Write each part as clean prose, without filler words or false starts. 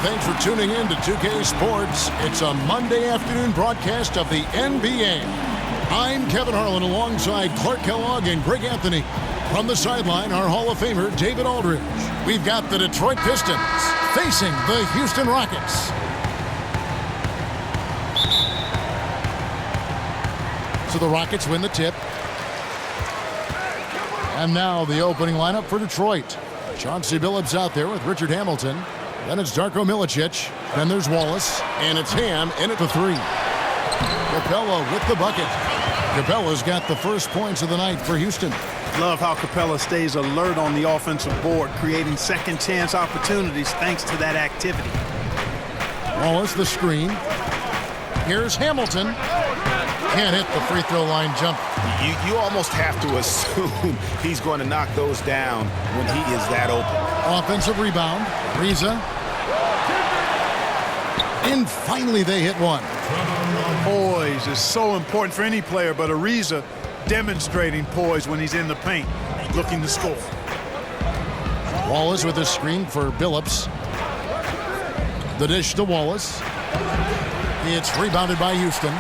Hi, thanks for tuning in to 2K Sports. It's a Monday afternoon broadcast of the NBA. I'm Kevin Harlan alongside Clark Kellogg and Greg Anthony. From the sideline, our Hall of Famer, David Aldridge. We've got the Detroit Pistons facing the Houston Rockets. So the Rockets win the tip. And now the opening lineup for Detroit. Chauncey Billups out there with Richard Hamilton. Then it's Darko Milicic. Then there's Wallace. And it's Ham in at the three. Capella with the bucket. Capella's got the first points of the night for Houston. Love how Capella stays alert on the offensive board, creating second chance opportunities thanks to that activity. Wallace the screen. Here's Hamilton. Can't hit the free throw line jump. You almost have to assume he's going to knock those down when he is that open. Offensive rebound. Riza. And finally they hit one. Poise is so important for any player, but Ariza demonstrating poise when he's in the paint, looking to score. Wallace with a screen for Billups. The dish to Wallace. It's rebounded by Houston.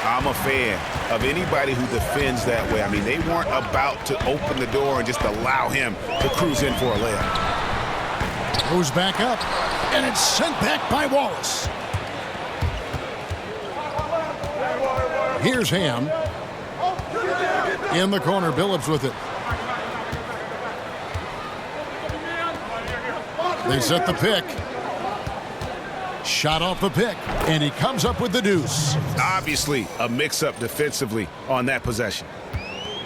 I'm a fan of anybody who defends that way. I mean, they weren't about to open the door and just allow him to cruise in for a layup. Goes back up, and it's sent back by Wallace. Here's Ham. In the corner, Billups with it. They set the pick. Shot off the pick, and he comes up with the deuce. Obviously, a mix-up defensively on that possession.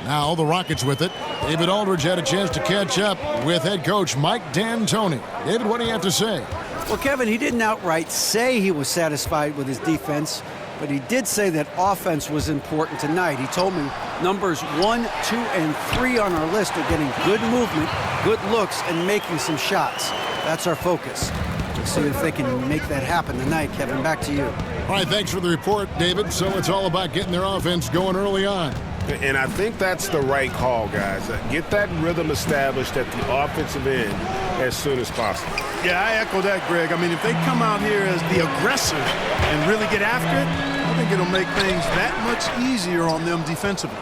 Now the Rockets with it. David Aldridge had a chance to catch up with head coach Mike D'Antoni. David, what do you have to say? Well, Kevin, he didn't outright say he was satisfied with his defense, but he did say that offense was important tonight. He told me numbers 1, 2, and 3 on our list are getting good movement, good looks, and making some shots. That's our focus. We'll see if they can make that happen tonight. Kevin, back to you. All right, thanks for the report, David. So it's all about getting their offense going early on. And I think that's the right call, guys. Get that rhythm established at the offensive end as soon as possible. Yeah, I echo that, Greg. I mean, if they come out here as the aggressor and really get after it, I think it'll make things that much easier on them defensively.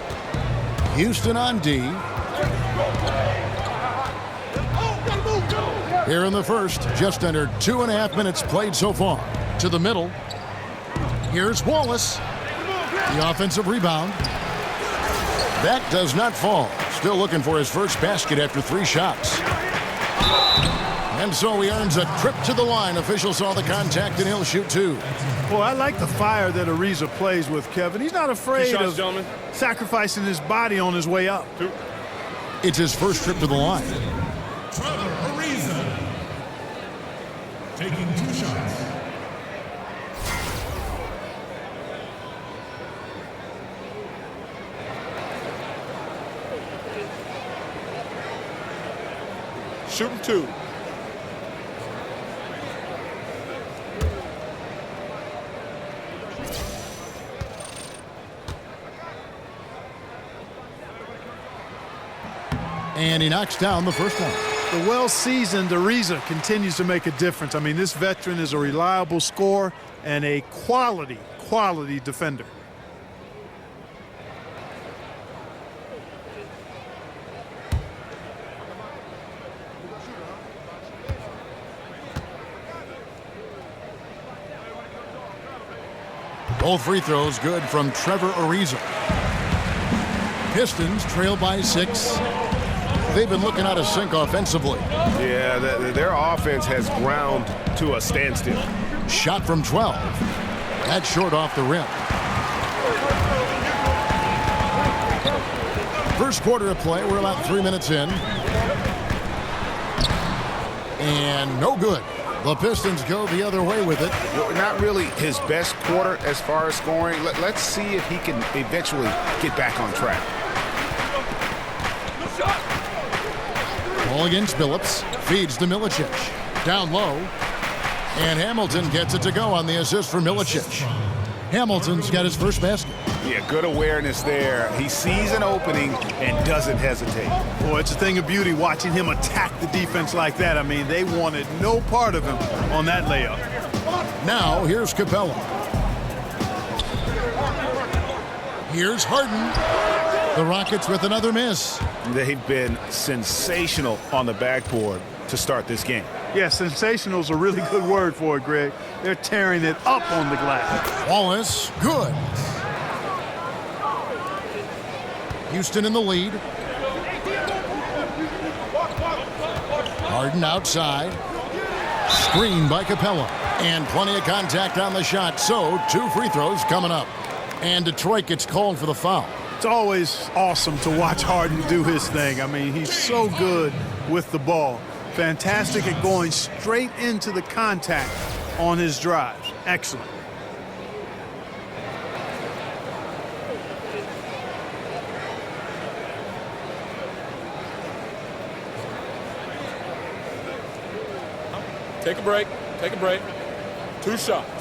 Houston on D. Here in the first, just under 2.5 minutes played so far. To the middle. Here's Wallace. The offensive rebound. That does not fall. Still looking for his first basket after 3 shots. And so he earns a trip to the line. Official saw the contact and he'll shoot 2. Well, I like the fire that Ariza plays with, Kevin. He's not afraid of sacrificing his body on his way up. It's his first trip to the line. Taking 2 shots. Shooting 2. And he knocks down the first one. The well-seasoned Ariza continues to make a difference. I mean, this veteran is a reliable scorer and a quality defender. Both free throws good from Trevor Ariza. Pistons trail by 6. They've been looking out of sync offensively. Yeah, their offense has ground to a standstill. Shot from 12. That's short off the rim. First quarter of play. We're about 3 minutes in. And no good. The Pistons go the other way with it. Not really his best quarter as far as scoring. Let's see if he can eventually get back on track. Ball against Billups. Feeds to Milicic. Down low. And Hamilton gets it to go on the assist for Milicic. Hamilton's got his first basket. Yeah, good awareness there. He sees an opening and doesn't hesitate. Boy, it's a thing of beauty watching him attack the defense like that. I mean, they wanted no part of him on that layup. Now, here's Capella. Here's Harden. The Rockets with another miss. They've been sensational on the backboard to start this game. Yeah, sensational is a really good word for it, Greg. They're tearing it up on the glass. Wallace, good. Houston in the lead. Harden outside. Screen by Capella. And plenty of contact on the shot. So, 2 free throws coming up. And Detroit gets called for the foul. It's always awesome to watch Harden do his thing. I mean, he's so good with the ball. Fantastic at going straight into the contact on his drives. Excellent. Take a break. Take a break. 2 shots.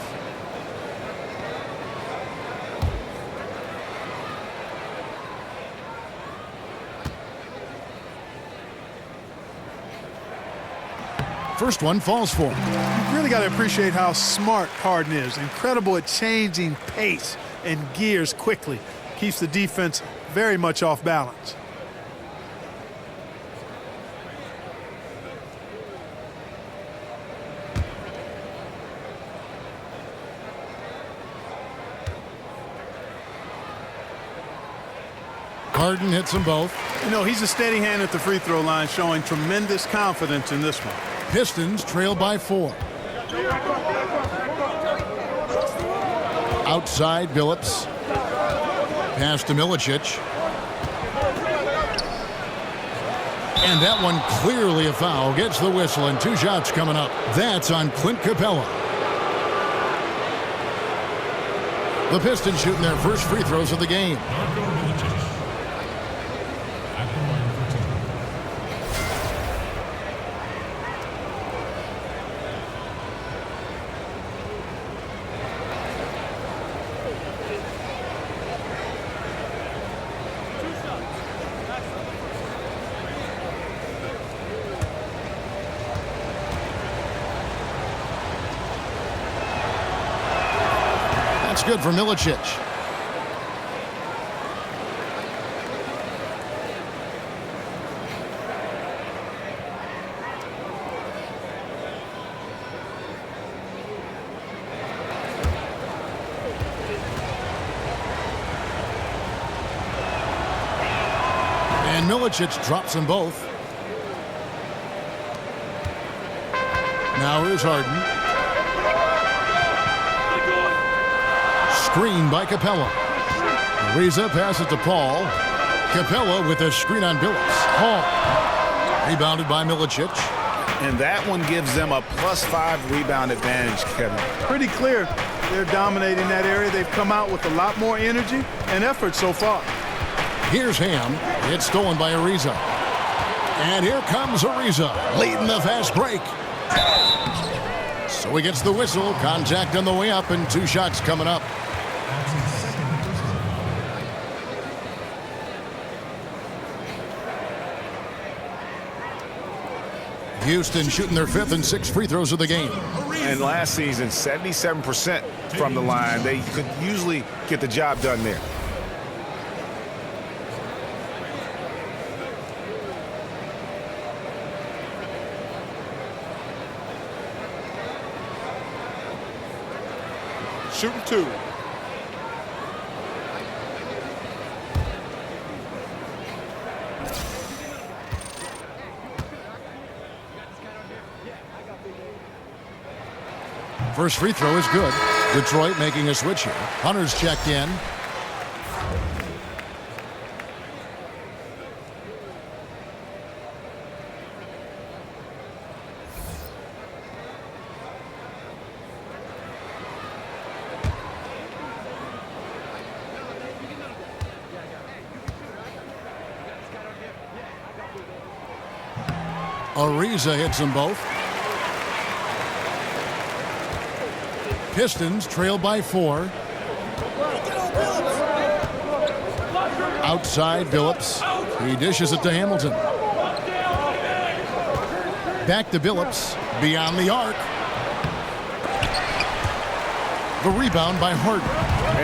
First one falls for him. You really got to appreciate how smart Harden is. Incredible at changing pace and gears quickly. Keeps the defense very much off balance. Harden hits them both. You know, he's a steady hand at the free throw line, showing tremendous confidence in this one. Pistons trail by 4. Outside, Billups. Pass to Milicic. And that one clearly a foul. Gets the whistle and 2 shots coming up. That's on Clint Capella. The Pistons shooting their first free throws of the game. Good for Milicic. And Milicic drops them both. Now here's Harden. Screen by Capella. Ariza passes to Paul. Capella with a screen on Billups. Paul. Rebounded by Milicic. And that one gives them a +5 rebound advantage, Kevin. Pretty clear they're dominating that area. They've come out with a lot more energy and effort so far. Here's Ham. It's stolen by Ariza. And here comes Ariza, leading the fast break. So he gets the whistle. Contact on the way up and 2 shots coming up. Houston shooting their 5th and 6th free throws of the game. And last season, 77% from the line. They could usually get the job done there. Shooting 2. First free throw is good. Detroit making a switch here. Hunter's checked in. Ariza hits them both. Pistons trail by 4. Outside Billups. He dishes it to Hamilton. Back to Billups. Beyond the arc. The rebound by Harden.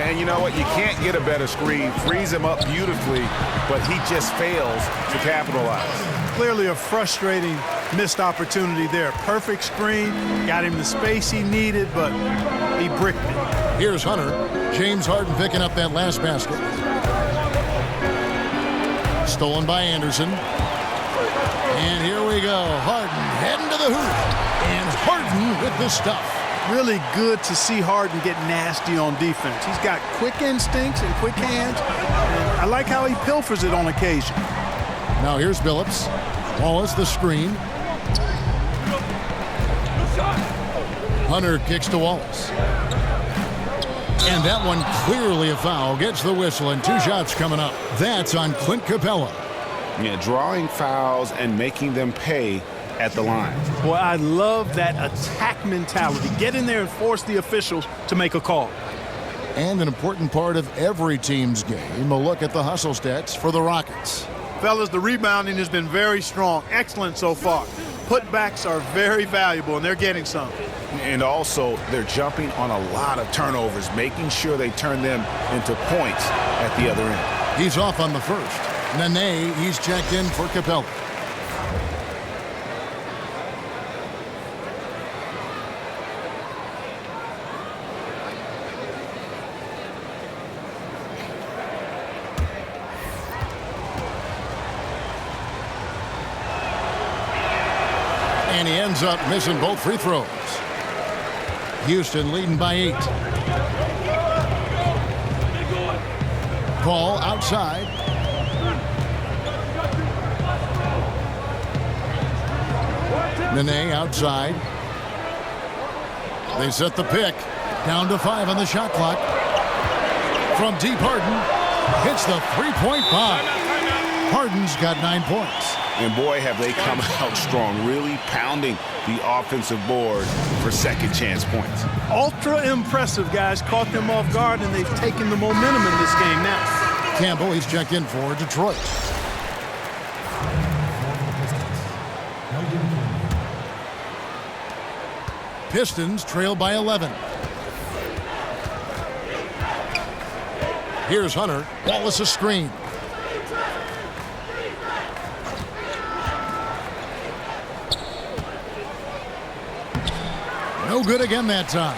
And you know what? You can't get a better screen. Frees him up beautifully, but he just fails to capitalize. Clearly a frustrating missed opportunity there. Perfect screen, got him the space he needed, but he bricked it. Here's Hunter. James Harden picking up that last basket. Stolen by Anderson. And here we go. Harden heading to the hoop. And Harden with the stuff. Really good to see Harden get nasty on defense. He's got quick instincts and quick hands. And I like how he pilfers it on occasion. Now here's Billups. Wallace the screen. Hunter kicks to Wallace. And that one clearly a foul. Gets the whistle and 2 shots coming up. That's on Clint Capella. Yeah, drawing fouls and making them pay at the line. Boy, I love that attack mentality. Get in there and force the officials to make a call. And an important part of every team's game, a look at the hustle stats for the Rockets. Fellas, the rebounding has been very strong. Excellent so far. Putbacks are very valuable, and they're getting some. And also, they're jumping on a lot of turnovers, making sure they turn them into points at the other end. He's off on the first. Nene, he's checked in for Capella. And he ends up missing both free throws. Houston leading by 8. Ball outside. Nene outside. They set the pick. Down to 5 on the shot clock. From deep, Harden hits the three-point bomb. Harden's got 9 points. And boy, have they come out strong, really pounding the offensive board for second chance points. Ultra impressive, guys. Caught them off guard, and they've taken the momentum in this game now. Campbell, he's checked in for Detroit. Pistons trail by 11. Here's Hunter. Wallace a screen. No good again that time.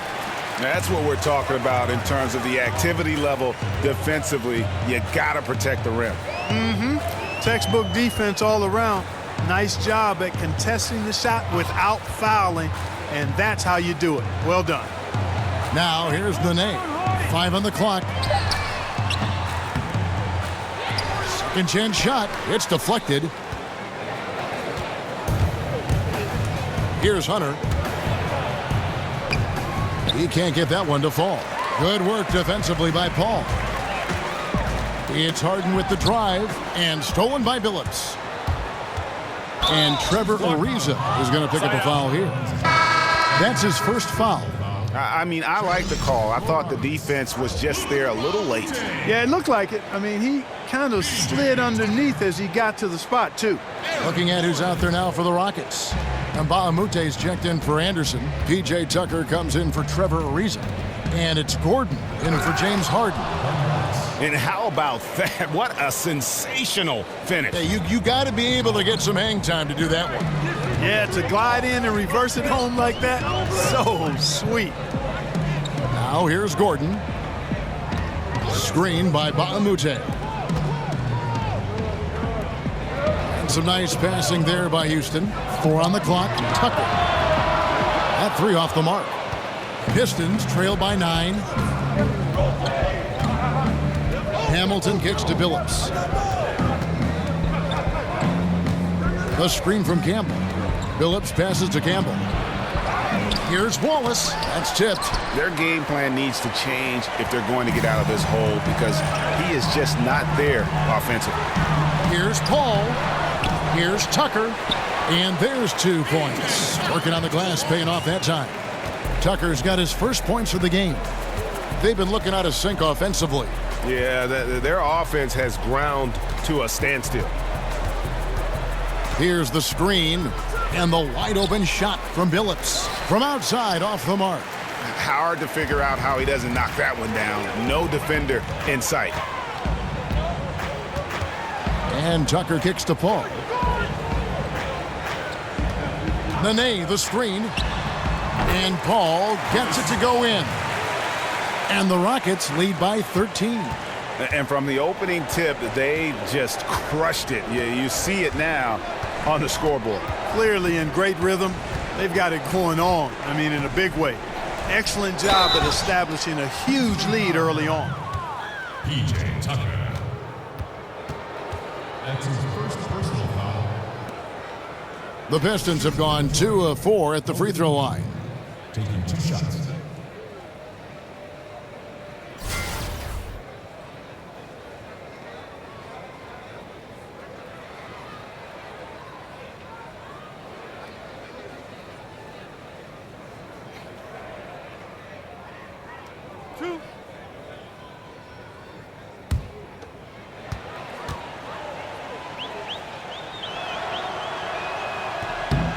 That's what we're talking about in terms of the activity level defensively. You got to protect the rim. Textbook defense all around. Nice job at contesting the shot without fouling, and that's how you do it. Well done. Now here's Nene. 5 on the clock. Second chance shot. It's deflected. Here's Hunter. He can't get that one to fall. Good work defensively by Paul. It's Harden with the drive and stolen by Billups. And Trevor Ariza is going to pick up a foul here. That's his first foul. I mean, I like the call. I thought the defense was just there a little late. Yeah, it looked like it. I mean, he kind of slid underneath as he got to the spot, too. Looking at who's out there now for the Rockets. Mbaamute's checked in for Anderson. P.J. Tucker comes in for Trevor Ariza. And it's Gordon in for James Harden. And how about that? What a sensational finish. Hey, you got to be able to get some hang time to do that one. Yeah, to glide in and reverse it home like that, so sweet. Now here's Gordon. Screen by Mbaamoute. And some nice passing there by Houston. 4 on the clock. Tucker. That 3 off the mark. Pistons trail by 9. Hamilton kicks to Billups. The screen from Campbell. Billups passes to Campbell. Here's Wallace. That's tipped. Their game plan needs to change if they're going to get out of this hole because he is just not there offensively. Here's Paul. Here's Tucker. And there's 2 points. Working on the glass, paying off that time. Tucker's got his first points of the game. They've been looking out of sync offensively. Yeah, their offense has ground to a standstill. Here's the screen and the wide open shot from Billups. From outside, off the mark. Hard to figure out how he doesn't knock that one down. No defender in sight. And Tucker kicks to Paul. Nene, the screen. And Paul gets it to go in. And the Rockets lead by 13. And from the opening tip, they just crushed it. You see it now on the scoreboard. Clearly in great rhythm. They've got it going on, I mean, in a big way. Excellent job at establishing a huge lead early on. P.J. Tucker. That's his first personal foul. The Pistons have gone 2 of 4 at the free throw line. Taking 2 shots.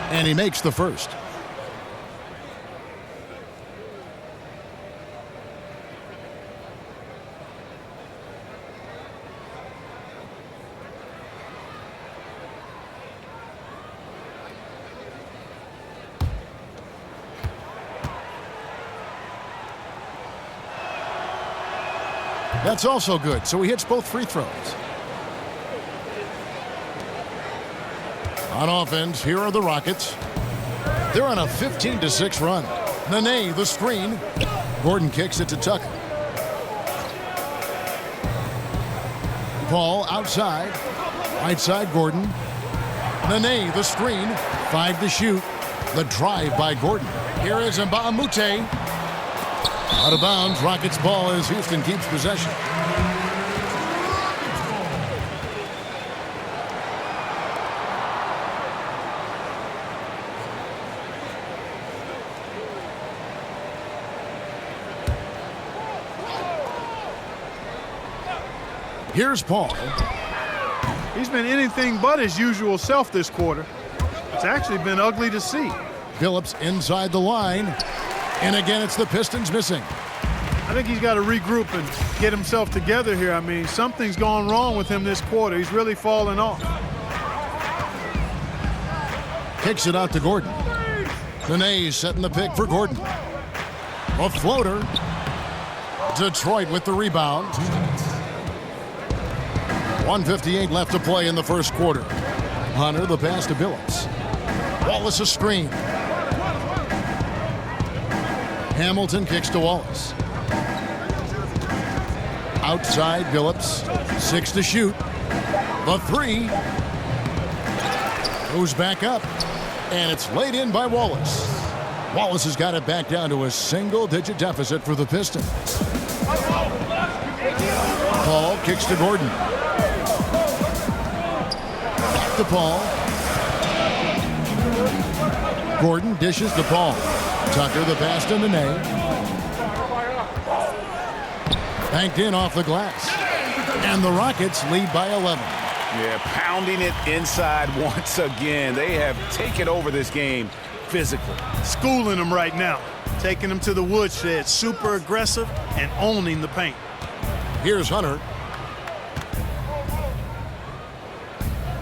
And he makes the first. That's also good, so he hits both free throws. On offense, here are the Rockets. They're on a 15-6 run. Nene, the screen. Gordon kicks it to Tucker. Paul outside. Right side, Gordon. Nene, the screen. 5 to shoot. The drive by Gordon. Here is Mbamute. Out of bounds, Rockets ball as Houston keeps possession. Here's Paul. He's been anything but his usual self this quarter. It's actually been ugly to see. Billups inside the line. And again, it's the Pistons missing. I think he's got to regroup and get himself together here. I mean, something's gone wrong with him this quarter. He's really fallen off. Kicks it out to Gordon. Nene setting the pick for Gordon. A floater. Detroit with the rebound. 1:58 left to play in the first quarter. Hunter the pass to Billups. Wallace a screen. Hamilton kicks to Wallace. Outside Billups. 6 to shoot. The 3. Goes back up. And it's laid in by Wallace. Wallace has got it back down to a single-digit deficit for the Pistons. Paul kicks to Gordon. Back to Paul. Gordon dishes to Paul. Tucker the pass to Nene. Banked in off the glass. And the Rockets lead by 11. Yeah, pounding it inside once again. They have taken over this game physically. Schooling them right now. Taking them to the woodshed. Super aggressive and owning the paint. Here's Hunter.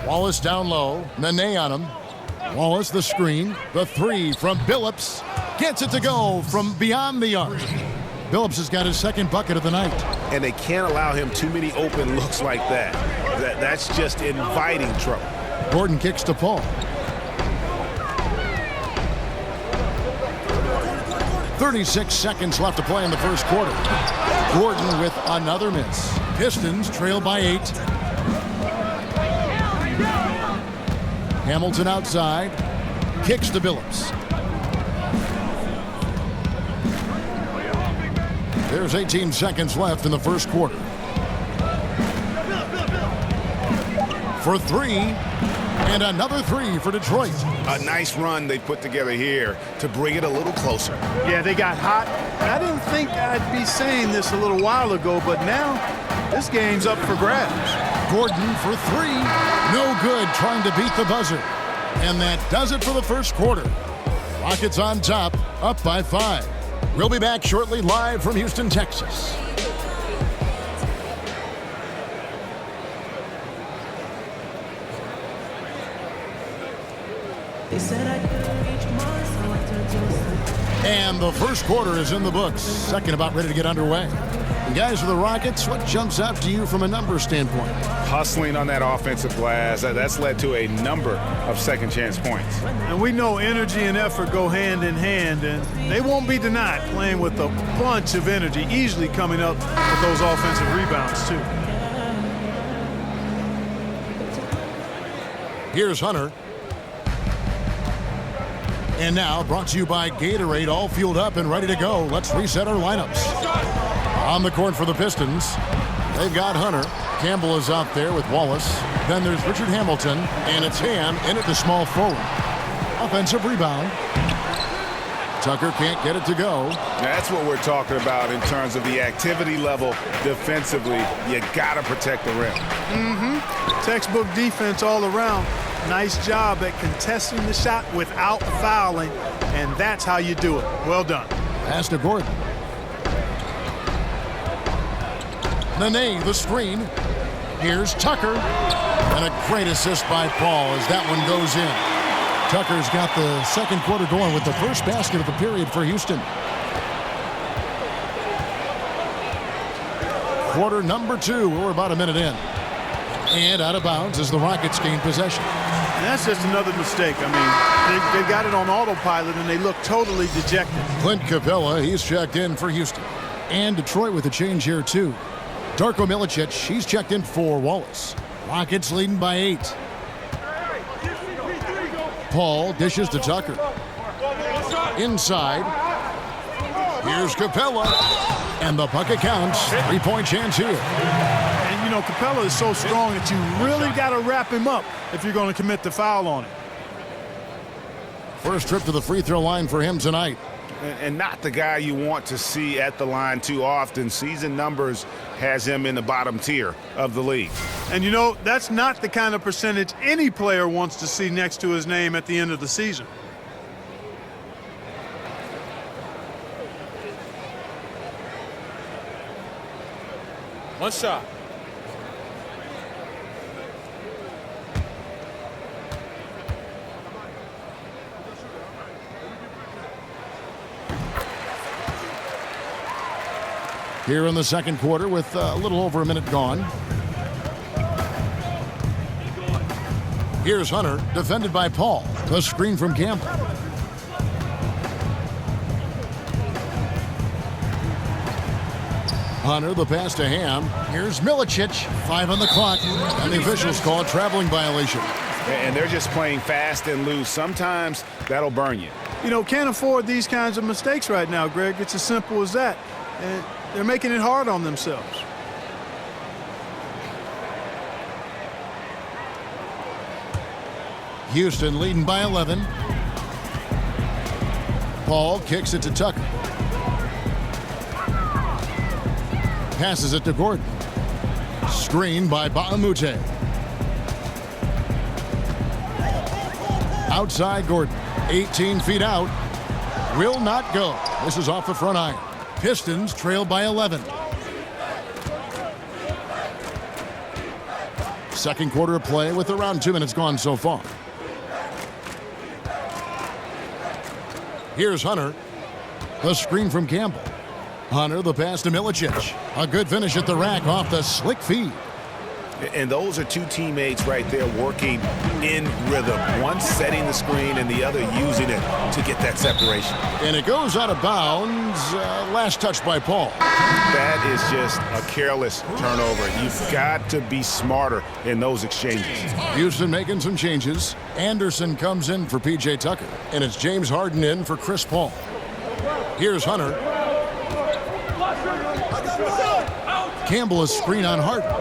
Wallace down low. Nene on him. Wallace the screen. The 3 from Billups. Gets it to go from beyond the arc. Billups has got his second bucket of the night. And they can't allow him too many open looks like that. That's just inviting trouble. Gordon kicks to Paul. 36 seconds left to play in the first quarter. Gordon with another miss. Pistons trail by 8. Hamilton outside. Kicks to Billups. There's 18 seconds left in the first quarter. For 3. And another 3 for Detroit. A nice run they put together here to bring it a little closer. Yeah, they got hot. And I didn't think I'd be saying this a little while ago, but now This game's up for grabs. Gordon for three. No good, trying to beat the buzzer. And that does it for the first quarter. Rockets on top, up by 5. We'll be back shortly, live from Houston, Texas. And the first quarter is in the books. Second about ready to get underway. And guys of the Rockets, what jumps out to you from a numbers standpoint? Hustling on that offensive glass, that's led to a number of second chance points. And we know energy and effort go hand in hand, and they won't be denied playing with a bunch of energy, easily coming up with those offensive rebounds too. Here's Hunter. And now, brought to you by Gatorade, all fueled up and ready to go. Let's reset our lineups. On the court for the Pistons, they've got Hunter. Campbell is out there with Wallace. Then there's Richard Hamilton, and it's Ham in at the small forward. Offensive rebound. Tucker can't get it to go. That's what we're talking about in terms of the activity level defensively. You got to protect the rim. Textbook defense all around. Nice job at contesting the shot without fouling, and that's how you do it. Well done. Pass to Gordon. Nene, the screen. Here's Tucker. And a great assist by Paul as that one goes in. Tucker's got the second quarter going with the first basket of the period for Houston. Quarter number 2. We're about a minute in. And out of bounds as the Rockets gain possession. And that's just another mistake. I mean, they got it on autopilot, and they look totally dejected. Clint Capella, he's checked in for Houston. And Detroit with a change here, too. Darko Milicic, he's checked in for Wallace. Rockets leading by 8. Paul dishes to Tucker. Inside. Here's Capella. And the bucket counts. 3-point chance here. And, you know, Capella is so strong that you really got to wrap him up if you're going to commit the foul on him. First trip to the free throw line for him tonight. And not the guy you want to see at the line too often. Season numbers has him in the bottom tier of the league. And, you know, that's not the kind of percentage any player wants to see next to his name at the end of the season. One shot. Here in the second quarter with a little over a minute gone. Here's Hunter, defended by Paul. The screen from Campbell. Hunter, the pass to Ham. Here's Milicic. 5 on the clock. And the officials call a traveling violation. And they're just playing fast and loose. Sometimes that'll burn you. You know, can't afford these kinds of mistakes right now, Greg. It's as simple as that. And they're making it hard on themselves. Houston leading by 11. Paul kicks it to Tucker. Passes it to Gordon. Screen by Baamute. Outside Gordon. 18 feet out. Will not go. This is off the front iron. Pistons trail by 11. Second quarter of play with around 2 minutes gone so far. Here's Hunter. The screen from Campbell. Hunter, the pass to Milicic. A good finish at the rack off the slick feed. And those are two teammates right there working in rhythm. One setting the screen and the other using it to get that separation. And it goes out of bounds. Last touch by Paul. That is just a careless turnover. You've got to be smarter in those exchanges. Houston making some changes. Anderson comes in for P.J. Tucker. And it's James Harden in for Chris Paul. Here's Hunter. Campbell is screen on Harden.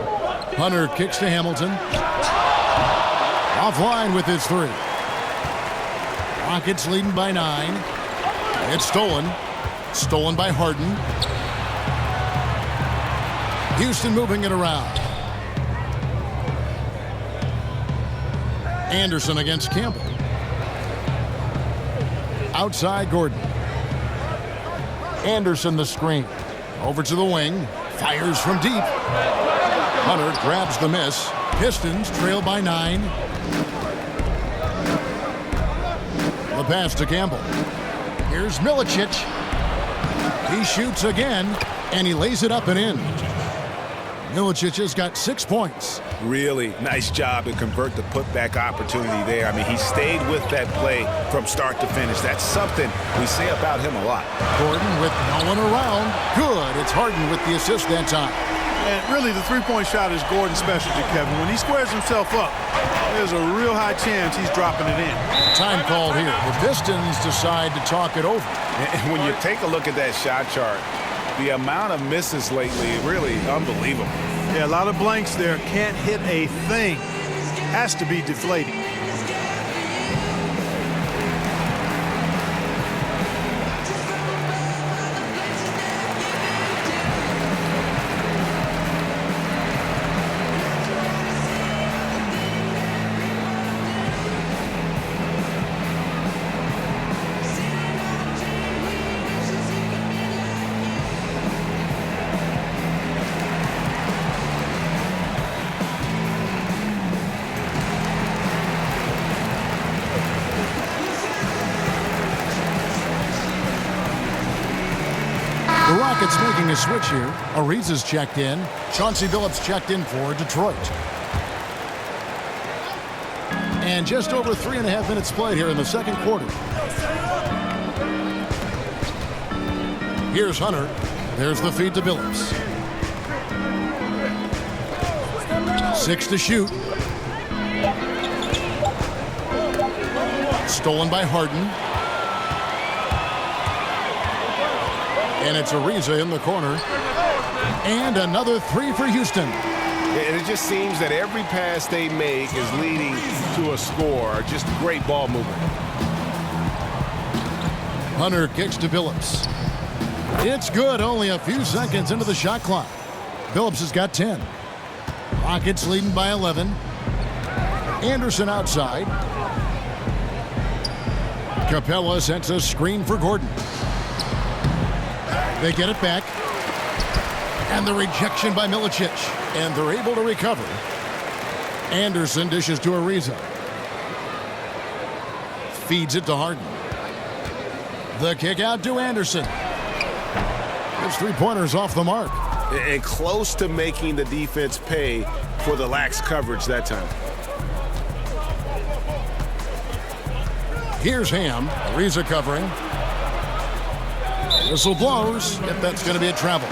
Hunter kicks to Hamilton. Offline with his 3. Rockets leading by 9. It's stolen. Stolen by Harden. Houston moving it around. Anderson against Campbell. Outside Gordon. Anderson the screen. Over to the wing. Fires from deep. Hunter grabs the miss. Pistons trail by 9. The pass to Campbell. Here's Milicic. He shoots again, and he lays it up and in. Milicic has got 6 points. Really nice job to convert the putback opportunity there. I mean, he stayed with that play from start to finish. That's something we say about him a lot. Gordon with no one around. Good. It's Harden with the assist that time. And really, the three-point shot is Gordon's specialty, Kevin. When he squares himself up, there's a real high chance he's dropping it in. Time called here. The Pistons decide to talk it over. And when you take a look at that shot chart, the amount of misses lately, really unbelievable. Yeah, a lot of blanks there. Can't hit a thing. Has to be deflating. The Rockets making a switch here. Ariza's checked in. Chauncey Billups checked in for Detroit. And just over 3.5 minutes played here in the second quarter. Here's Hunter. There's the feed to Billups. 6 to shoot. Stolen by Harden. And it's Ariza in the corner. And another 3 for Houston. And it just seems that every pass they make is leading to a score. Just great ball movement. Hunter kicks to Billups. It's good, only a few seconds into the shot clock. Billups has got 10. Rockets leading by 11. Anderson outside. Capella sets a screen for Gordon. They get it back. And the rejection by Milicic. And they're able to recover. Anderson dishes to Ariza. Feeds it to Harden. The kick out to Anderson. His three-pointers off the mark. And close to making the defense pay for the lax coverage that time. Here's Ham. Ariza covering. Whistle blows. Yep, that's going to be a travel.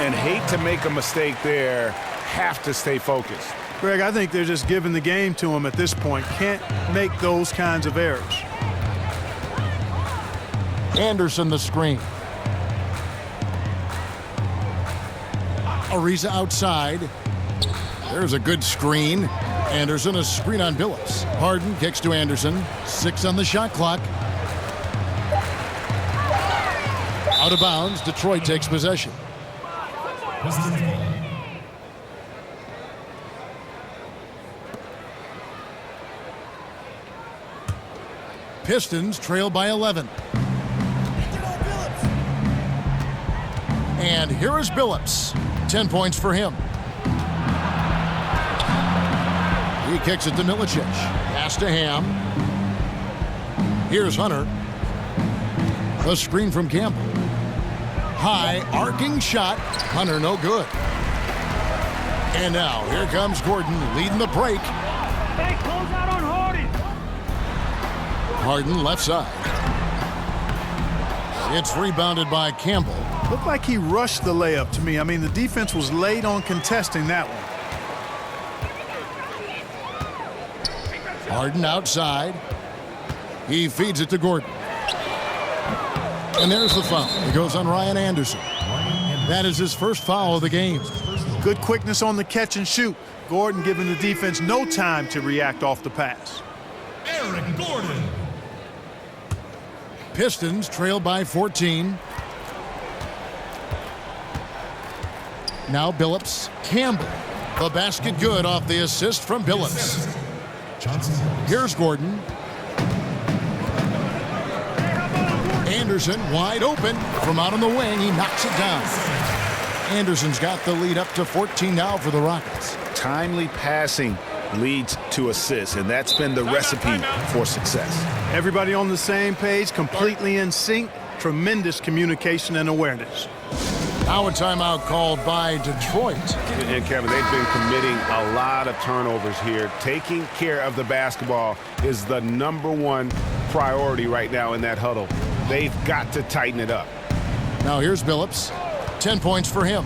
And hate to make a mistake there. Have to stay focused. Greg, I think they're just giving the game to him at this point. Can't make those kinds of errors. Anderson the screen. Ariza outside. There's a good screen. Anderson a screen on Billups. Harden kicks to Anderson. 6 on the shot clock. Out of bounds. Detroit takes possession. Pistons trail by 11. And here is Billups. 10 points for him. He kicks it to Milicic. Pass to Ham. Here's Hunter. A screen from Campbell. High arcing shot. Hunter no good. And now here comes Gordon leading the break. Hey, close out on Harden. Harden left side. It's rebounded by Campbell. Looked like he rushed the layup to me. I mean, the defense was late on contesting that one. Harden outside. He feeds it to Gordon. And there's the foul. It goes on Ryan Anderson. That is his first foul of the game. Good quickness on the catch and shoot. Gordon giving the defense no time to react off the pass. Eric Gordon. Pistons trail by 14. Now Billups. Campbell. The basket good off the assist from Billups. Here's Gordon. Anderson wide open from out on the wing. He knocks it down. Anderson's got the lead up to 14 now for the Rockets. Timely passing leads to assists, and that's been the recipe for success. Everybody on the same page, completely in sync. Tremendous communication and awareness. Now a timeout called by Detroit. And Kevin, they've been committing a lot of turnovers here. Taking care of the basketball is the #1 priority right now in that huddle. They've got to tighten it up. Now here's Billups. 10 points for him.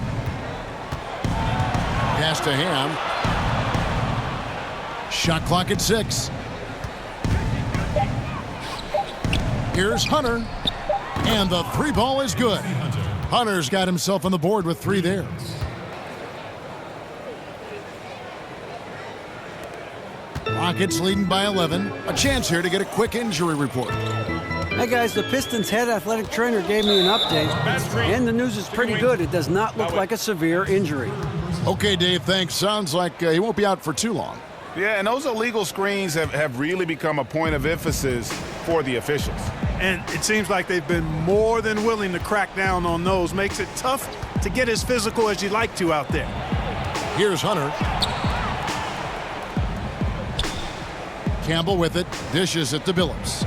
Pass to Ham. Shot clock at 6. Here's Hunter. And the 3 ball is good. Hunter's got himself on the board with 3 there. Rockets leading by 11. A chance here to get a quick injury report. Hey guys, the Pistons head athletic trainer gave me an update, and the news is pretty good. It does not look like a severe injury. Okay, Dave, thanks. Sounds like he won't be out for too long. Yeah, and those illegal screens have really become a point of emphasis for the officials. And it seems like they've been more than willing to crack down on those. Makes it tough to get as physical as you'd like to out there. Here's Hunter. Campbell with it. Dishes it to Billups.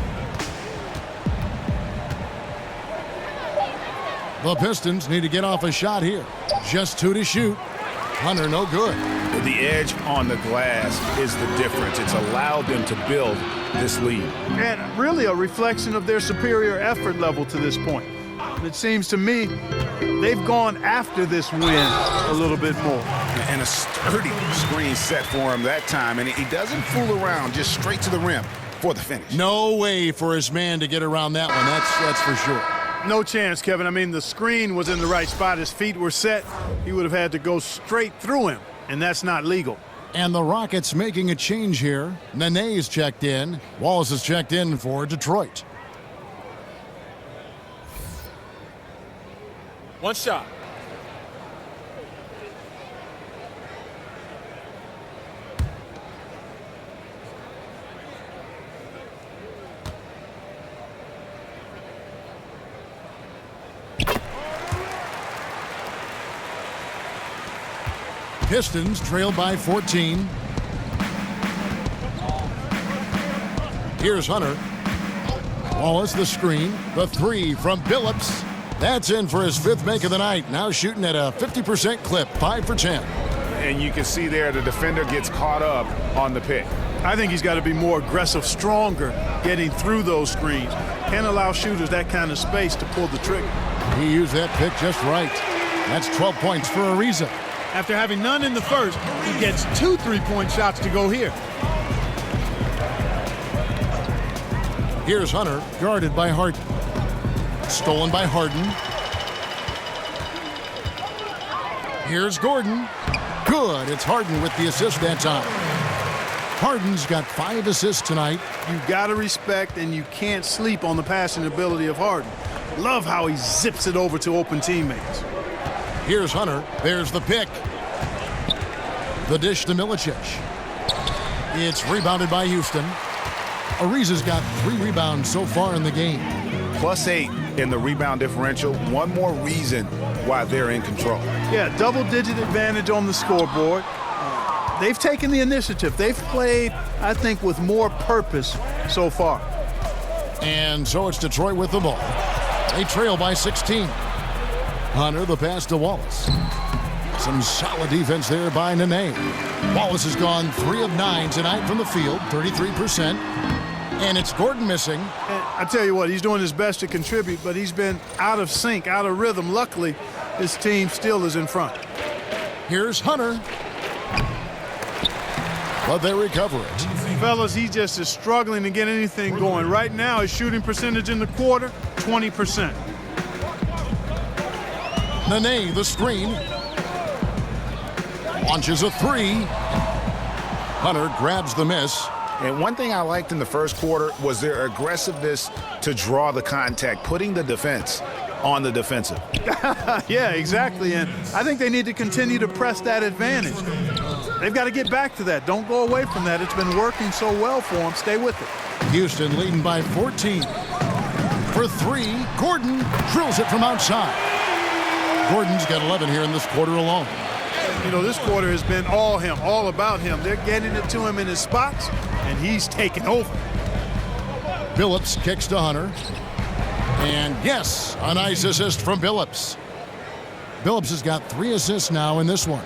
The Pistons need to get off a shot here. Just 2 to shoot. Hunter no good. The edge on the glass is the difference. It's allowed them to build this lead. And really a reflection of their superior effort level to this point. It seems to me they've gone after this win a little bit more. And a sturdy screen set for him that time. And he doesn't fool around, just straight to the rim for the finish. No way for his man to get around that one. That's for sure. No chance, Kevin. I mean, the screen was in the right spot. His feet were set. He would have had to go straight through him, and that's not legal. And the Rockets making a change here. Nene's checked in. Wallace is checked in for Detroit. 1 shot. Pistons trail by 14. Here's Hunter. Wallace the screen. The 3 from Billups. That's in for his 5th make of the night. Now shooting at a 50% clip. 5 for 10. And you can see there the defender gets caught up on the pick. I think he's got to be more aggressive, stronger, getting through those screens. Can't allow shooters that kind of space to pull the trigger. He used that pick just right. That's 12 points for Ariza. After having none in the first, he gets 2 3-point shots to go here. Here's Hunter, guarded by Harden. Stolen by Harden. Here's Gordon. Good. It's Harden with the assist that time. Harden's got 5 assists tonight. You got to respect and you can't sleep on the passing ability of Harden. Love how he zips it over to open teammates. Here's Hunter. There's the pick. The dish to Milicic. It's rebounded by Houston. Ariza's got 3 rebounds so far in the game. +8 in the rebound differential. One more reason why they're in control. Yeah, double-digit advantage on the scoreboard. They've taken the initiative. They've played, I think, with more purpose so far. And so it's Detroit with the ball. They trail by 16. Hunter, the pass to Wallace. Some solid defense there by Nene. Wallace has gone 3 of 9 tonight from the field, 33%. And it's Gordon missing. And I tell you what, he's doing his best to contribute, but he's been out of sync, out of rhythm. Luckily, his team still is in front. Here's Hunter. But they recover it. Fellas, he just is struggling to get anything going. Right now, his shooting percentage in the quarter, 20%. Nene, the screen. Launches a 3. Hunter grabs the miss. And one thing I liked in the first quarter was their aggressiveness to draw the contact, putting the defense on the defensive. Yeah, exactly. And I think they need to continue to press that advantage. They've got to get back to that. Don't go away from that. It's been working so well for them. Stay with it. Houston leading by 14. For three, Gordon drills it from outside. Gordon's got 11 here in this quarter alone. You know, this quarter has been all him, all about him. They're getting it to him in his spots, and he's taking over. Billups kicks to Hunter. And yes, a nice assist from Billups. Billups has got 3 assists now in this one.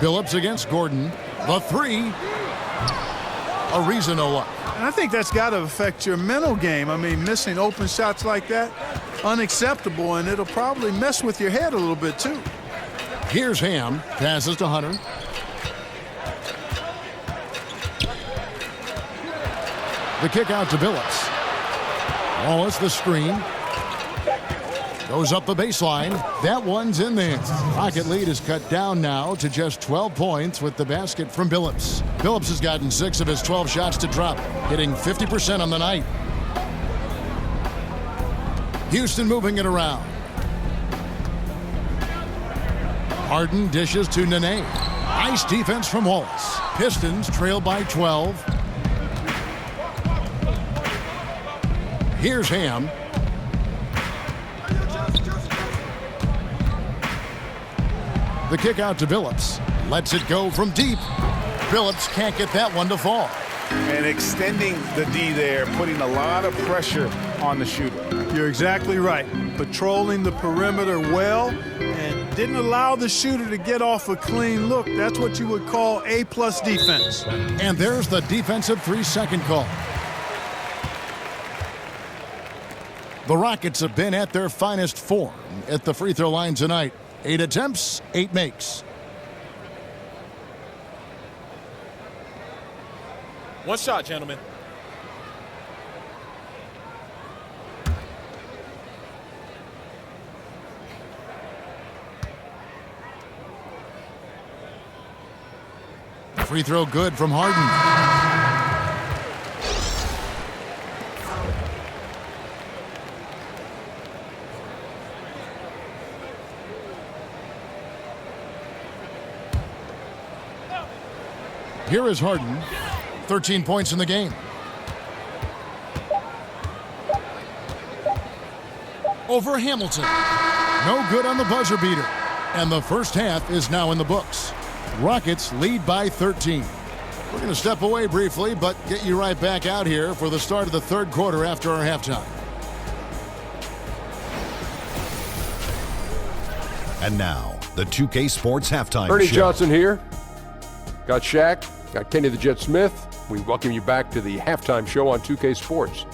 Billups against Gordon. The three. A reason to look. And I think that's got to affect your mental game. I mean, missing open shots like that, unacceptable, and it'll probably mess with your head a little bit too. Here's Ham. Passes to Hunter. The kick out to Billups. Wallace the screen. Goes up the baseline. That one's in there. Rocket lead is cut down now to just 12 points with the basket from Billups. Billups has gotten 6 of his 12 shots to drop, hitting 50% on the night. Houston moving it around. Harden dishes to Nene. Nice defense from Wallace. Pistons trail by 12. Here's Ham. The kick out to Billups. Lets it go from deep. Billups can't get that one to fall. And extending the D there, putting a lot of pressure on the shooter. You're exactly right. Patrolling the perimeter well and didn't allow the shooter to get off a clean look. That's what you would call A-plus defense. And there's the defensive 3-second call. The Rockets have been at their finest form at the free throw line tonight. 8 attempts, 8 makes. One shot, gentlemen. Free throw good from Harden. Here is Harden. 13 points in the game. Over Hamilton. No good on the buzzer beater. And the first half is now in the books. Rockets lead by 13. We're going to step away briefly, but get you right back out here for the start of the third quarter after our halftime. And now, the 2K Sports Halftime Ernie Show. Johnson here. Got Shaq, got Kenny the Jet Smith. We welcome you back to the halftime show on 2K Sports.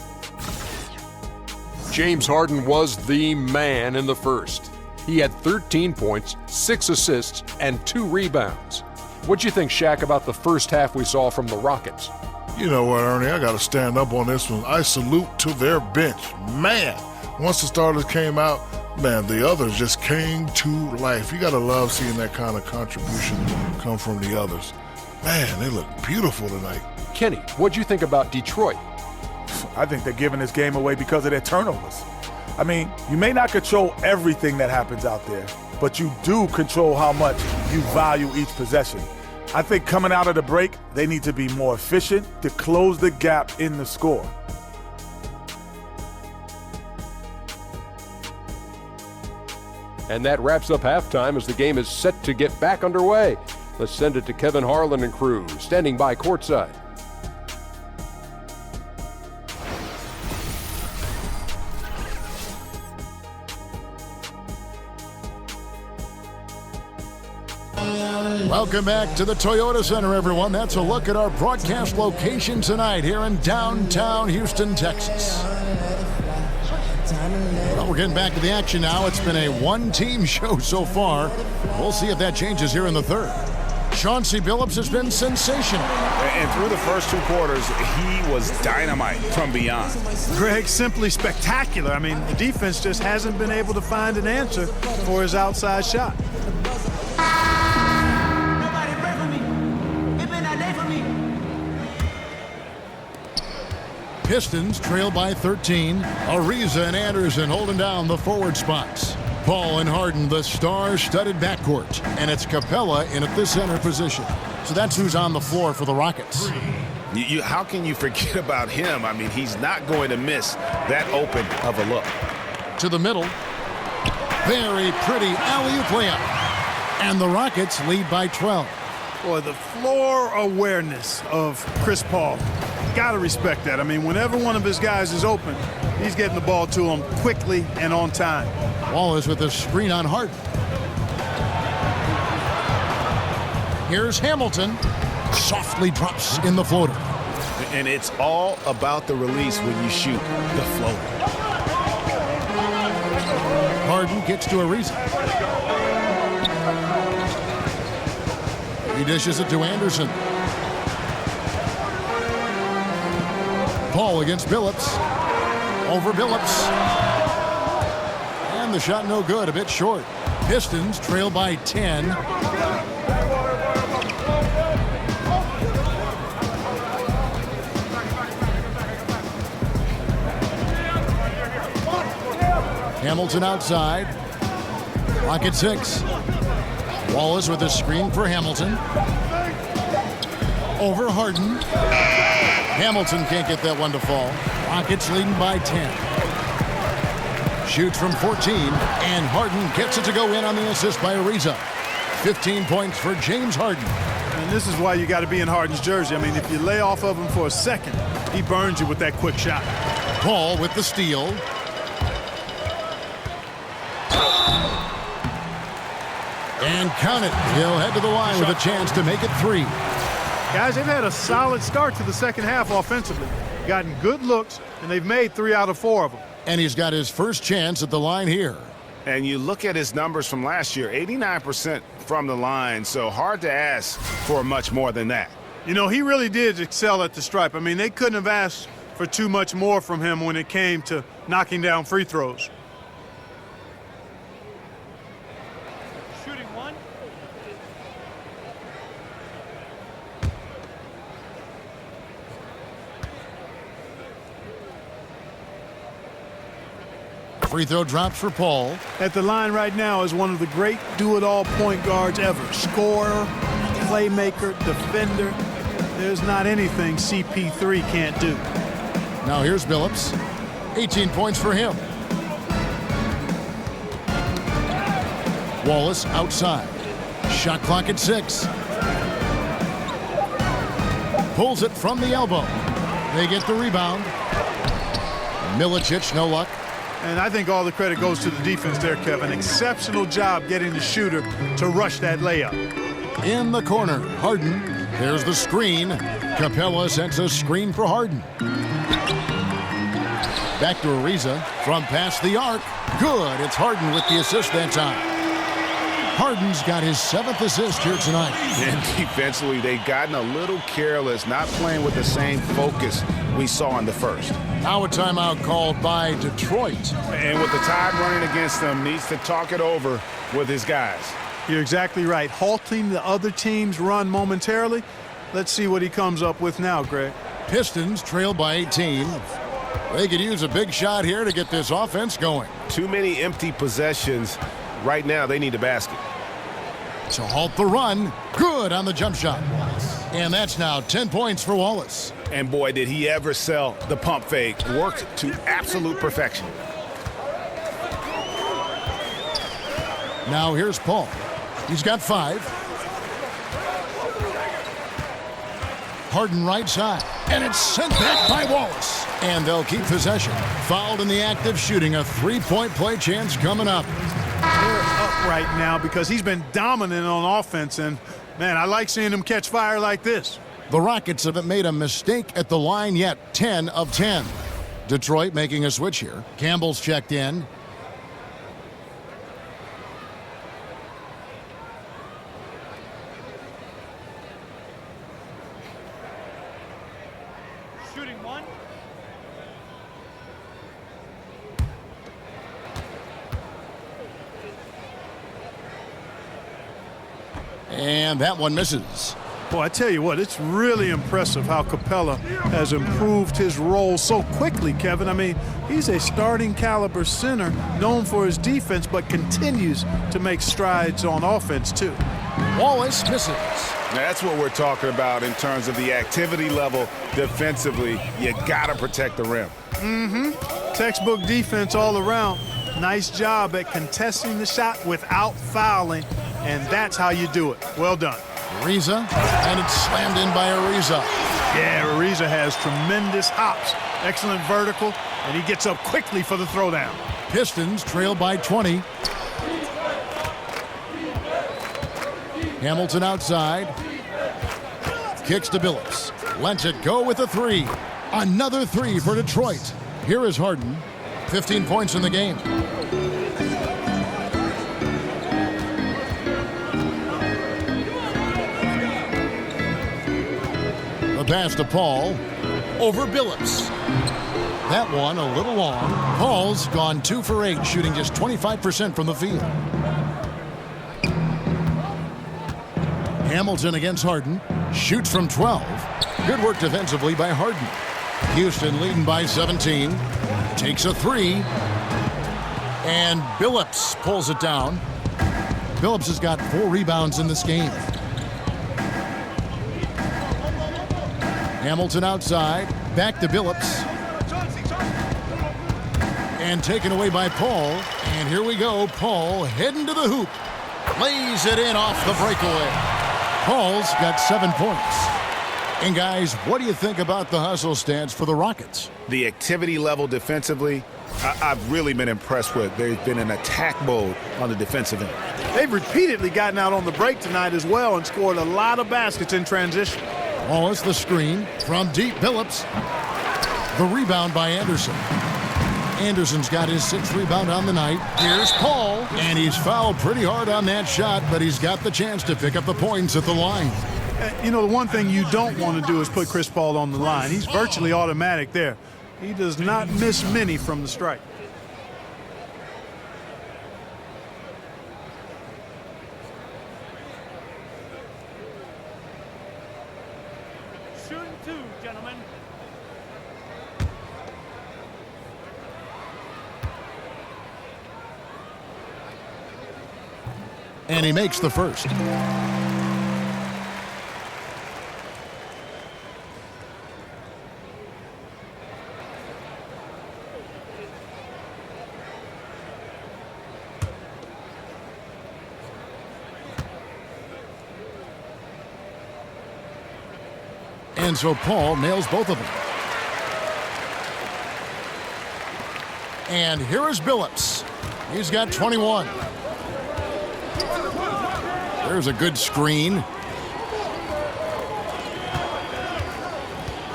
James Harden was the man in the first. He had 13 points, 6 assists, and 2 rebounds. What'd you think, Shaq, about the first half we saw from the Rockets? You know what, Ernie? I got to stand up on this one. I salute to their bench. Man, once the starters came out, man, the others just came to life. You got to love seeing that kind of contribution come from the others. Man, they look beautiful tonight. Kenny, what'd you think about Detroit? I think they're giving this game away because of their turnovers. I mean, you may not control everything that happens out there, but you do control how much you value each possession. I think coming out of the break, they need to be more efficient to close the gap in the score. And that wraps up halftime as the game is set to get back underway. Let's send it to Kevin Harlan and crew, standing by courtside. Welcome back to the Toyota Center, everyone. That's a look at our broadcast location tonight here in downtown Houston, Texas. Well, we're getting back to the action now. It's been a one-team show so far. We'll see if that changes here in the third. Chauncey Billups has been sensational. And through the first 2 quarters, he was dynamite from beyond. Greg, simply spectacular. I mean, the defense just hasn't been able to find an answer for his outside shot. Pistons trail by 13. Ariza and Anderson holding down the forward spots. Paul and Harden, the star-studded backcourt. And it's Capella in at the center position. So that's who's on the floor for the Rockets. How can you forget about him? I mean, he's not going to miss that open of a look. To the middle. Very pretty alley-oop layup. And the Rockets lead by 12. Boy, the floor awareness of Chris Paul. Got to respect that. I mean, whenever one of his guys is open, he's getting the ball to him quickly and on time. Wallace with a screen on Harden. Here's Hamilton. Softly drops in the floater. And it's all about the release when you shoot the floater. Harden gets to Ariza. He dishes it to Anderson. Paul against Billups. Over Billups. And the shot no good, a bit short. Pistons trail by 10. Hamilton outside. Clock at 6. Wallace with a screen for Hamilton. Over Harden. Hamilton can't get that one to fall. Rockets leading by 10. Shoots from 14, and Harden gets it to go in on the assist by Ariza. 15 points for James Harden. And this is why you got to be in Harden's jersey. I mean, if you lay off of him for a second, he burns you with that quick shot. Paul with the steal. And count it. He'll head to the line with a chance to make it 3. Guys, they've had a solid start to the second half offensively. Gotten good looks, and they've made 3 out of 4 of them. And he's got his first chance at the line here. And you look at his numbers from last year, 89% from the line, so hard to ask for much more than that. You know, he really did excel at the stripe. I mean, they couldn't have asked for too much more from him when it came to knocking down free throws. Free throw drops for Paul. At the line right now is one of the great do-it-all point guards ever. Scorer, playmaker, defender. There's not anything CP3 can't do. Now here's Billups. 18 points for him. Wallace outside. Shot clock at 6. Pulls it from the elbow. They get the rebound. Milicic, no luck. And I think all the credit goes to the defense there, Kevin. Exceptional job getting the shooter to rush that layup. In the corner, Harden. There's the screen. Capella sends a screen for Harden. Back to Ariza from past the arc. Good. It's Harden with the assist that time. Harden's got his 7th assist here tonight. And defensively, they've gotten a little careless, not playing with the same focus we saw in the first. Now a timeout called by Detroit. And with the tide running against them, needs to talk it over with his guys. You're exactly right. Halting the other team's run momentarily. Let's see what he comes up with now, Greg. Pistons trail by 18. They could use a big shot here to get this offense going. Too many empty possessions. Right now, they need a basket. To halt the run. Good on the jump shot. And that's now 10 points for Wallace. And boy, did he ever sell the pump fake. Worked to absolute perfection. Now here's Paul. He's got 5. Harden right side. And it's sent back by Wallace. And they'll keep possession. Fouled in the act of shooting. A 3-point play chance coming up. They're up right now because he's been dominant on offense. And, man, I like seeing him catch fire like this. The Rockets haven't made a mistake at the line yet. 10 of 10. Detroit making a switch here. Campbell's checked in. Shooting 1. And that one misses. Boy, I tell you what, it's really impressive how Capella has improved his role so quickly, Kevin. I mean, he's a starting caliber center known for his defense, but continues to make strides on offense, too. Wallace misses. That's what we're talking about in terms of the activity level defensively. You got to protect the rim. Textbook defense all around. Nice job at contesting the shot without fouling, and that's how you do it. Well done. Ariza, and it's slammed in by Ariza. Yeah, Ariza has tremendous hops. Excellent vertical, and he gets up quickly for the throwdown. Pistons trail by 20. Hamilton outside. Kicks to Billups. Lets it go with a three. Another three for Detroit. Here is Harden. 15 points in the game. The pass to Paul. Over Billups. That one a little long. Paul's gone 2 for 8, shooting just 25% from the field. Hamilton against Harden. Shoots from 12. Good work defensively by Harden. Houston leading by 17. Takes a three. And Billups pulls it down. Billups has got 4 rebounds in this game. Hamilton outside. Back to Billups. And taken away by Paul. And here we go. Paul heading to the hoop. Lays it in off the breakaway. Paul's got 7 points. And guys, what do you think about the hustle stats for the Rockets? The activity level defensively, I've really been impressed with. They've been in attack mode on the defensive end. They've repeatedly gotten out on the break tonight as well and scored a lot of baskets in transition. Wallace the screen from deep. Billups. The rebound by Anderson. Anderson's got his 6th rebound on the night. Here's Paul, and he's fouled pretty hard on that shot, but he's got the chance to pick up the points at the line. You know, the one thing you don't want to do is put Chris Paul on the line. He's virtually automatic there. He does not miss many from the stripe. Shooting 2, gentlemen. And he makes the first. And so Paul nails both of them. And here is Billups. He's got 21. There's a good screen.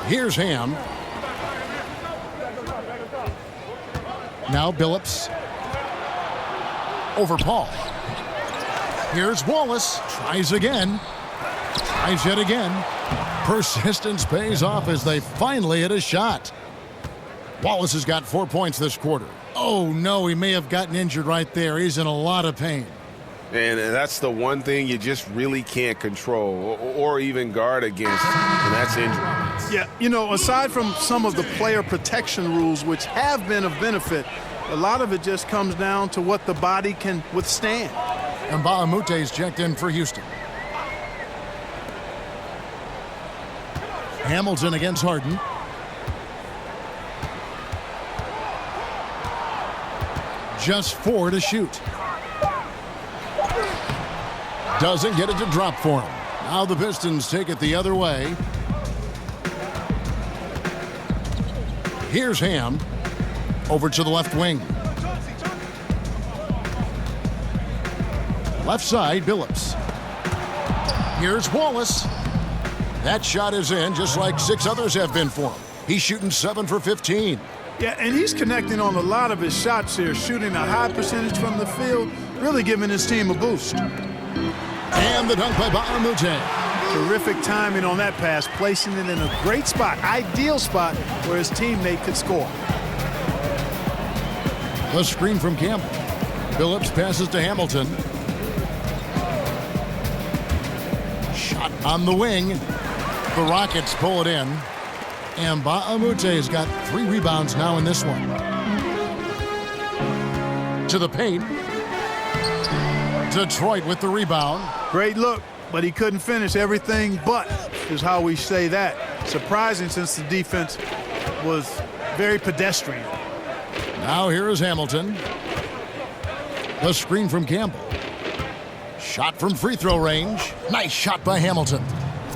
Here's Ham. Now Billups. Over Paul. Here's Wallace. Tries again. Tries yet again. Persistence pays off as they finally hit a shot. Wallace has got 4 points this quarter. Oh, no, he may have gotten injured right there. He's in a lot of pain. And that's the one thing you just really can't control or even guard against, and that's injury. Yeah, you know, aside from some of the player protection rules, which have been of benefit, a lot of it just comes down to what the body can withstand. And Baamute's checked in for Houston. Hamilton against Harden. Just 4 to shoot. Doesn't get it to drop for him. Now the Pistons take it the other way. Here's Ham. Over to the left wing. Left side, Billups. Here's Wallace. That shot is in, just like 6 others have been for him. He's shooting 7 for 15. Yeah, and he's connecting on a lot of his shots here, shooting a high percentage from the field, really giving his team a boost. And the dunk by Baamute. Terrific timing on that pass, placing it in a great spot, ideal spot where his teammate could score. The screen from Campbell. Billups passes to Hamilton. Shot on the wing. The Rockets pull it in. And Mbaamute's got 3 rebounds now in this one. To the paint. Detroit with the rebound. Great look, but he couldn't finish. Everything but is how we say that. Surprising since the defense was very pedestrian. Now here is Hamilton. The screen from Campbell. Shot from free throw range. Nice shot by Hamilton.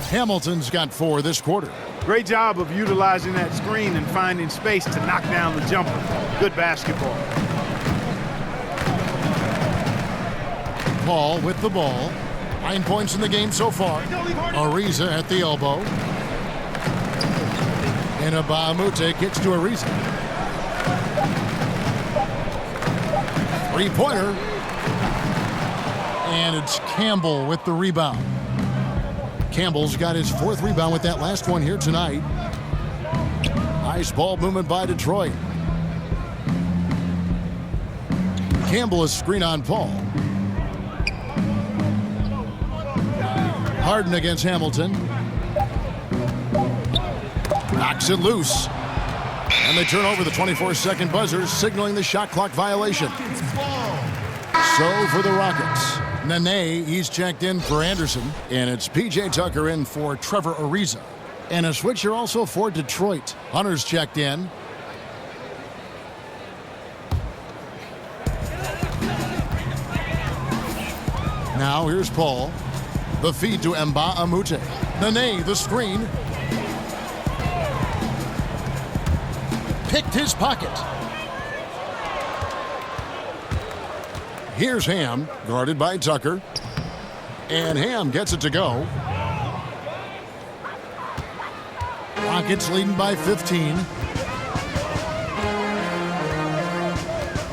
Hamilton's got 4 this quarter. Great job of utilizing that screen and finding space to knock down the jumper. Good basketball. Paul with the ball. 9 points in the game so far. Ariza at the elbow. And Mbamute kicks to Ariza. 3-pointer. And it's Campbell with the rebound. Campbell's got his 4th rebound with that last one here tonight. Nice ball movement by Detroit. Campbell is screen on Paul. Harden against Hamilton. Knocks it loose. And they turn over the 24-second buzzer, signaling the shot clock violation. So for the Rockets, Nene, he's checked in for Anderson. And it's P.J. Tucker in for Trevor Ariza. And a switcher also for Detroit. Hunter's checked in. Now here's Paul. The feed to Mbamute. Nene, the screen. Picked his pocket. Here's Ham, guarded by Tucker. And Ham gets it to go. Rockets leading by 15.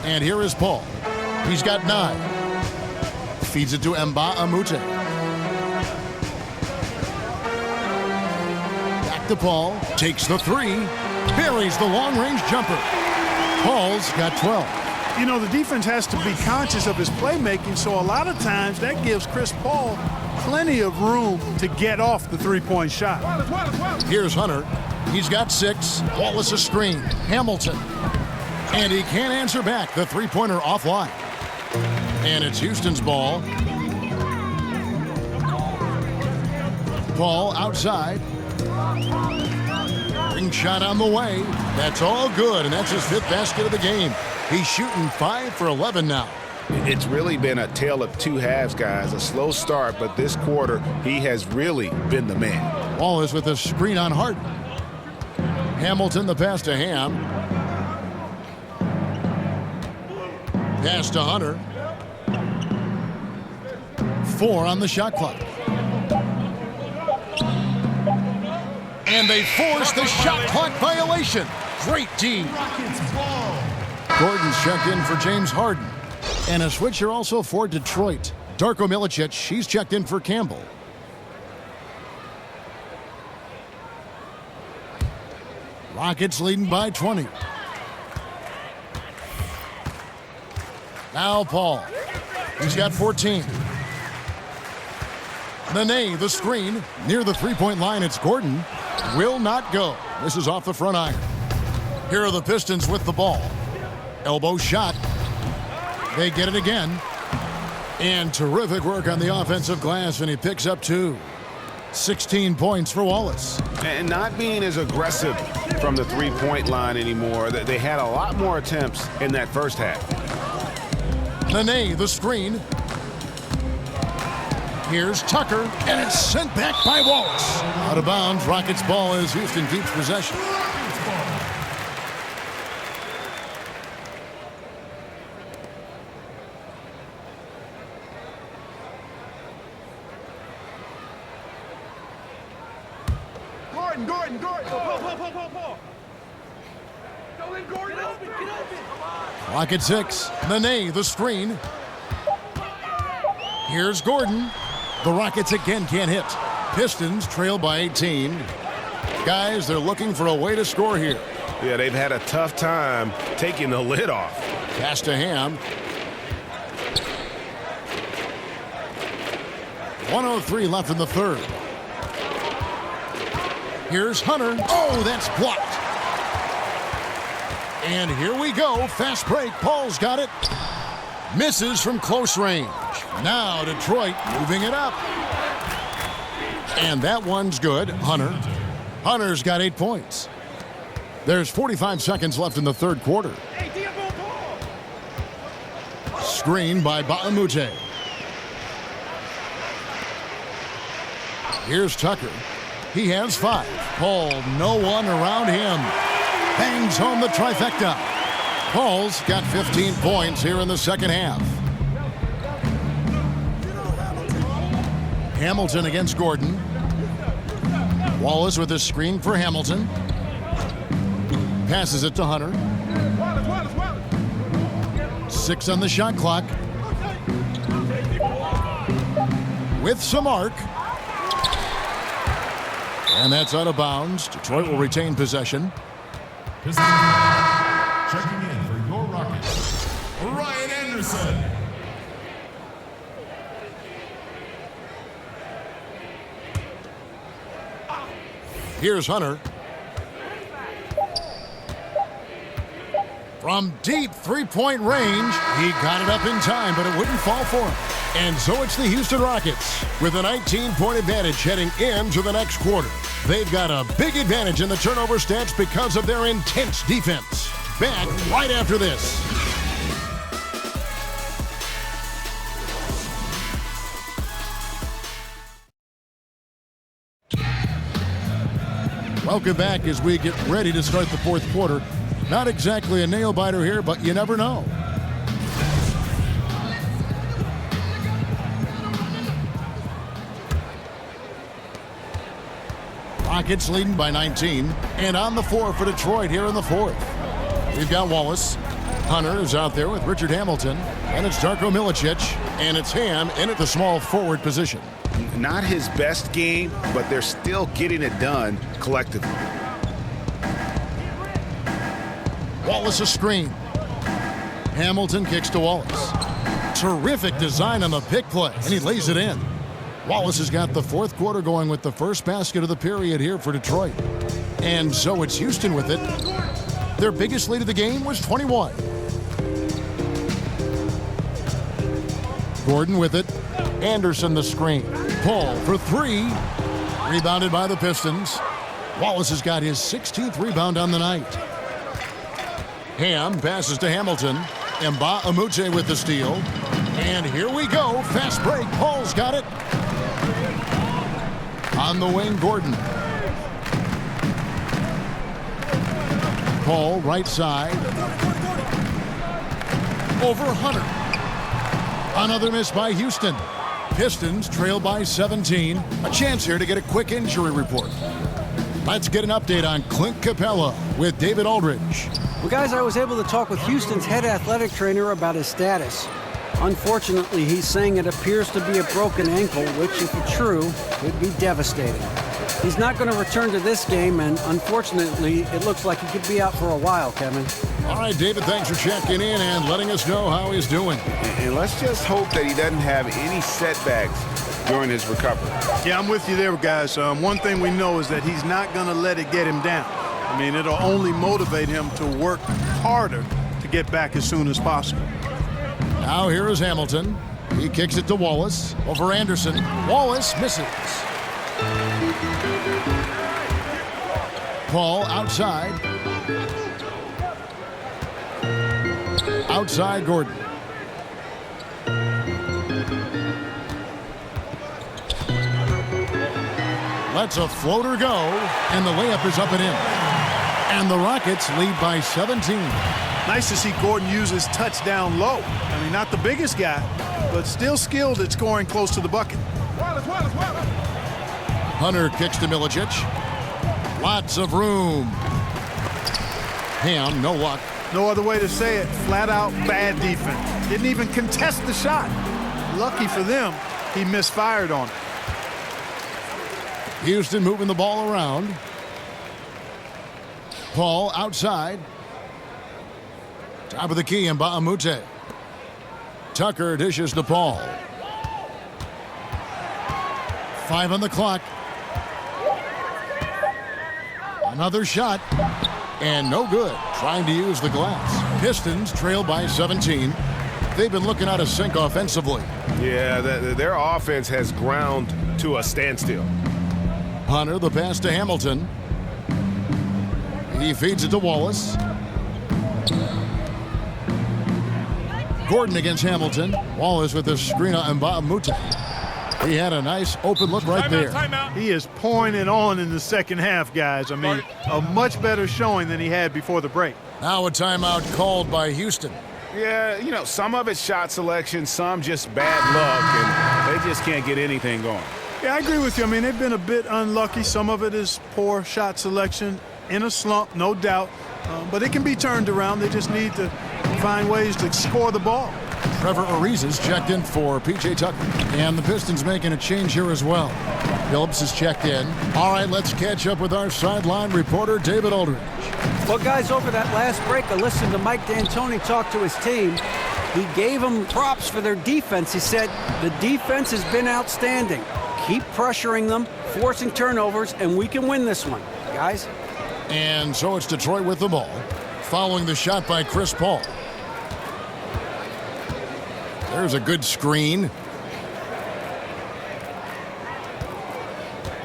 And here is Paul. He's got 9. Feeds it to Mbamute. Back to Paul. Takes the 3. Buries the long-range jumper. Paul's got 12. You know, the defense has to be conscious of his playmaking, so a lot of times that gives Chris Paul plenty of room to get off the 3-point shot. Here's Hunter. He's got 6. Wallace a screen. Hamilton. And he can't answer back. The 3-pointer offline. And it's Houston's ball. Paul outside. Ring shot on the way. That's all good, and that's his 5th basket of the game. He's shooting 5 for 11 now. It's really been a tale of 2 halves, guys. A slow start, but this quarter, he has really been the man. Wallace with a screen on Harden. Hamilton, the pass to Ham. Pass to Hunter. 4 on the shot clock. And they force the shot clock violation. Great D. Gordon's checked in for James Harden. And a switcher also for Detroit. Darko Milicic, he's checked in for Campbell. Rockets leading by 20. Now Paul. He's got 14. Nene, the screen. Near the 3-point line, it's Gordon. Will not go. This is off the front iron. Here are the Pistons with the ball. Elbow shot. They get it again. And terrific work on the offensive glass, and he picks up 2. 16 points for Wallace. And not being as aggressive from the 3-point line anymore. They had a lot more attempts in that first half. Nene, the screen. Here's Tucker, and it's sent back by Wallace. Out of bounds, Rockets ball as Houston keeps possession. Gordon. Paul. Go in, Gordon. Get open. Rocket 6. Nene, the screen. Here's Gordon. The Rockets again can't hit. Pistons trail by 18. Guys, they're looking for a way to score here. Yeah, they've had a tough time taking the lid off. Pass to Ham. 1:03 left in the third. Here's Hunter. Oh, that's blocked. And here we go. Fast break. Paul's got it. Misses from close range. Now Detroit moving it up. And that one's good. Hunter's got 8 points. There's 45 seconds left in the third quarter. Screen by Ba'amute. Here's Tucker. He has 5. Paul, no one around him. Bangs home the trifecta. Paul's got 15 points here in the second half. Hamilton against Gordon. Wallace with a screen for Hamilton. Passes it to Hunter. 6 on the shot clock. With some arc. And that's out of bounds. Detroit will retain possession. Pistons checking in for your Rockets, Ryan Anderson. Here's Hunter. From deep three-point range, he got it up in time, but it wouldn't fall for him. And so it's the Houston Rockets with a 19-point advantage heading into the next quarter. They've got a big advantage in the turnover stats because of their intense defense. Back right after this. Welcome back as we get ready to start the fourth quarter. Not exactly a nail-biter here, but you never know. Rockets leading by 19. And on the floor for Detroit here in the fourth. We've got Wallace. Hunter is out there with Richard Hamilton. And it's Darko Milicic. And it's Ham in at the small forward position. Not his best game, but they're still getting it done collectively. Wallace a screen. Hamilton kicks to Wallace. Terrific design on the pick play, and he lays it in. Wallace has got the fourth quarter going with the first basket of the period here for Detroit. And so it's Houston with it. Their biggest lead of the game was 21. Gordon with it. Anderson the screen. Paul for 3. Rebounded by the Pistons. Wallace has got his 16th rebound on the night. Ham passes to Hamilton. Mbah-a-Moute with the steal. And here we go. Fast break. Paul's got it. On the wing, Gordon. Paul, right side. Over Hunter. Another miss by Houston. Pistons trail by 17. A chance here to get a quick injury report. Let's get an update on Clint Capella with David Aldridge. Well, guys, I was able to talk with Houston's head athletic trainer about his status. Unfortunately, he's saying it appears to be a broken ankle, which, if it's true, could be devastating. He's not going to return to this game, and unfortunately, it looks like he could be out for a while, Kevin. All right, David, thanks for checking in and letting us know how he's doing. And let's just hope that he doesn't have any setbacks during his recovery. Yeah, I'm with you there, guys. One thing we know is that he's not going to let it get him down. I mean, it'll only motivate him to work harder to get back as soon as possible. Now here is Hamilton. He kicks it to Wallace. Over Anderson. Wallace misses. Paul outside. Outside Gordon. Lets a floater go, and the layup is up and in. And the Rockets lead by 17. Nice to see Gordon use his touchdown low. I mean, not the biggest guy, but still skilled at scoring close to the bucket. Hunter kicks to Milicic. Lots of room. Ham, no luck. No other way to say it. Flat out bad defense. Didn't even contest the shot. Lucky for them, he misfired on it. Houston moving the ball around. Paul outside. Top of the key, Mbah-a-Moute. Tucker dishes to Paul. 5 on the clock. Another shot. And no good. Trying to use the glass. Pistons trail by 17. They've been looking out of sync offensively. Yeah, their offense has ground to a standstill. Hunter, the pass to Hamilton. He feeds it to Wallace. Gordon against Hamilton. Wallace with the screen on Mbamute. He had a nice open look right there. He is pouring it on in the second half, guys. I mean, a much better showing than he had before the break. Now a timeout called by Houston. Yeah, you know, some of it's shot selection, some just bad luck, and they just can't get anything going. Yeah, I agree with you. I mean, they've been a bit unlucky. Some of it is poor shot selection, in a slump, no doubt. But it can be turned around. They just need to find ways to score the ball. Trevor Ariza's checked in for P.J. Tucker. And the Pistons making a change here as well. Phillips is checked in. All right, let's catch up with our sideline reporter, David Aldridge. Well, guys, over that last break, I listened to Mike D'Antoni talk to his team. He gave them props for their defense. He said, the defense has been outstanding. Keep pressuring them, forcing turnovers, and we can win this one, guys. And so it's Detroit with the ball, following the shot by Chris Paul. There's a good screen.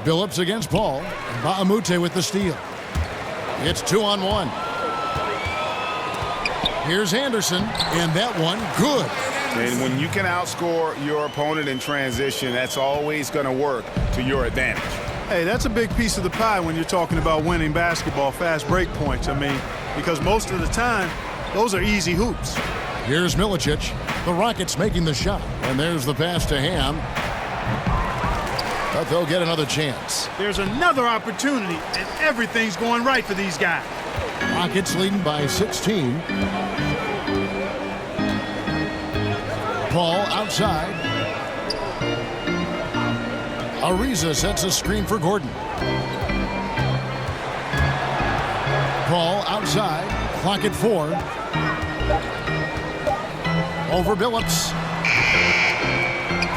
Billups against Paul. Mbamute with the steal. It's 2-on-1. Here's Anderson, and that one good. And when you can outscore your opponent in transition, that's always going to work to your advantage. Hey, that's a big piece of the pie when you're talking about winning basketball, fast break points. I mean, because most of the time, those are easy hoops. Here's Milicic. The Rockets making the shot. And there's the pass to Ham. But they'll get another chance. There's another opportunity, and everything's going right for these guys. Rockets leading by 16. Paul outside. Ariza sets a screen for Gordon. Paul outside. Clock at 4. Over Billups.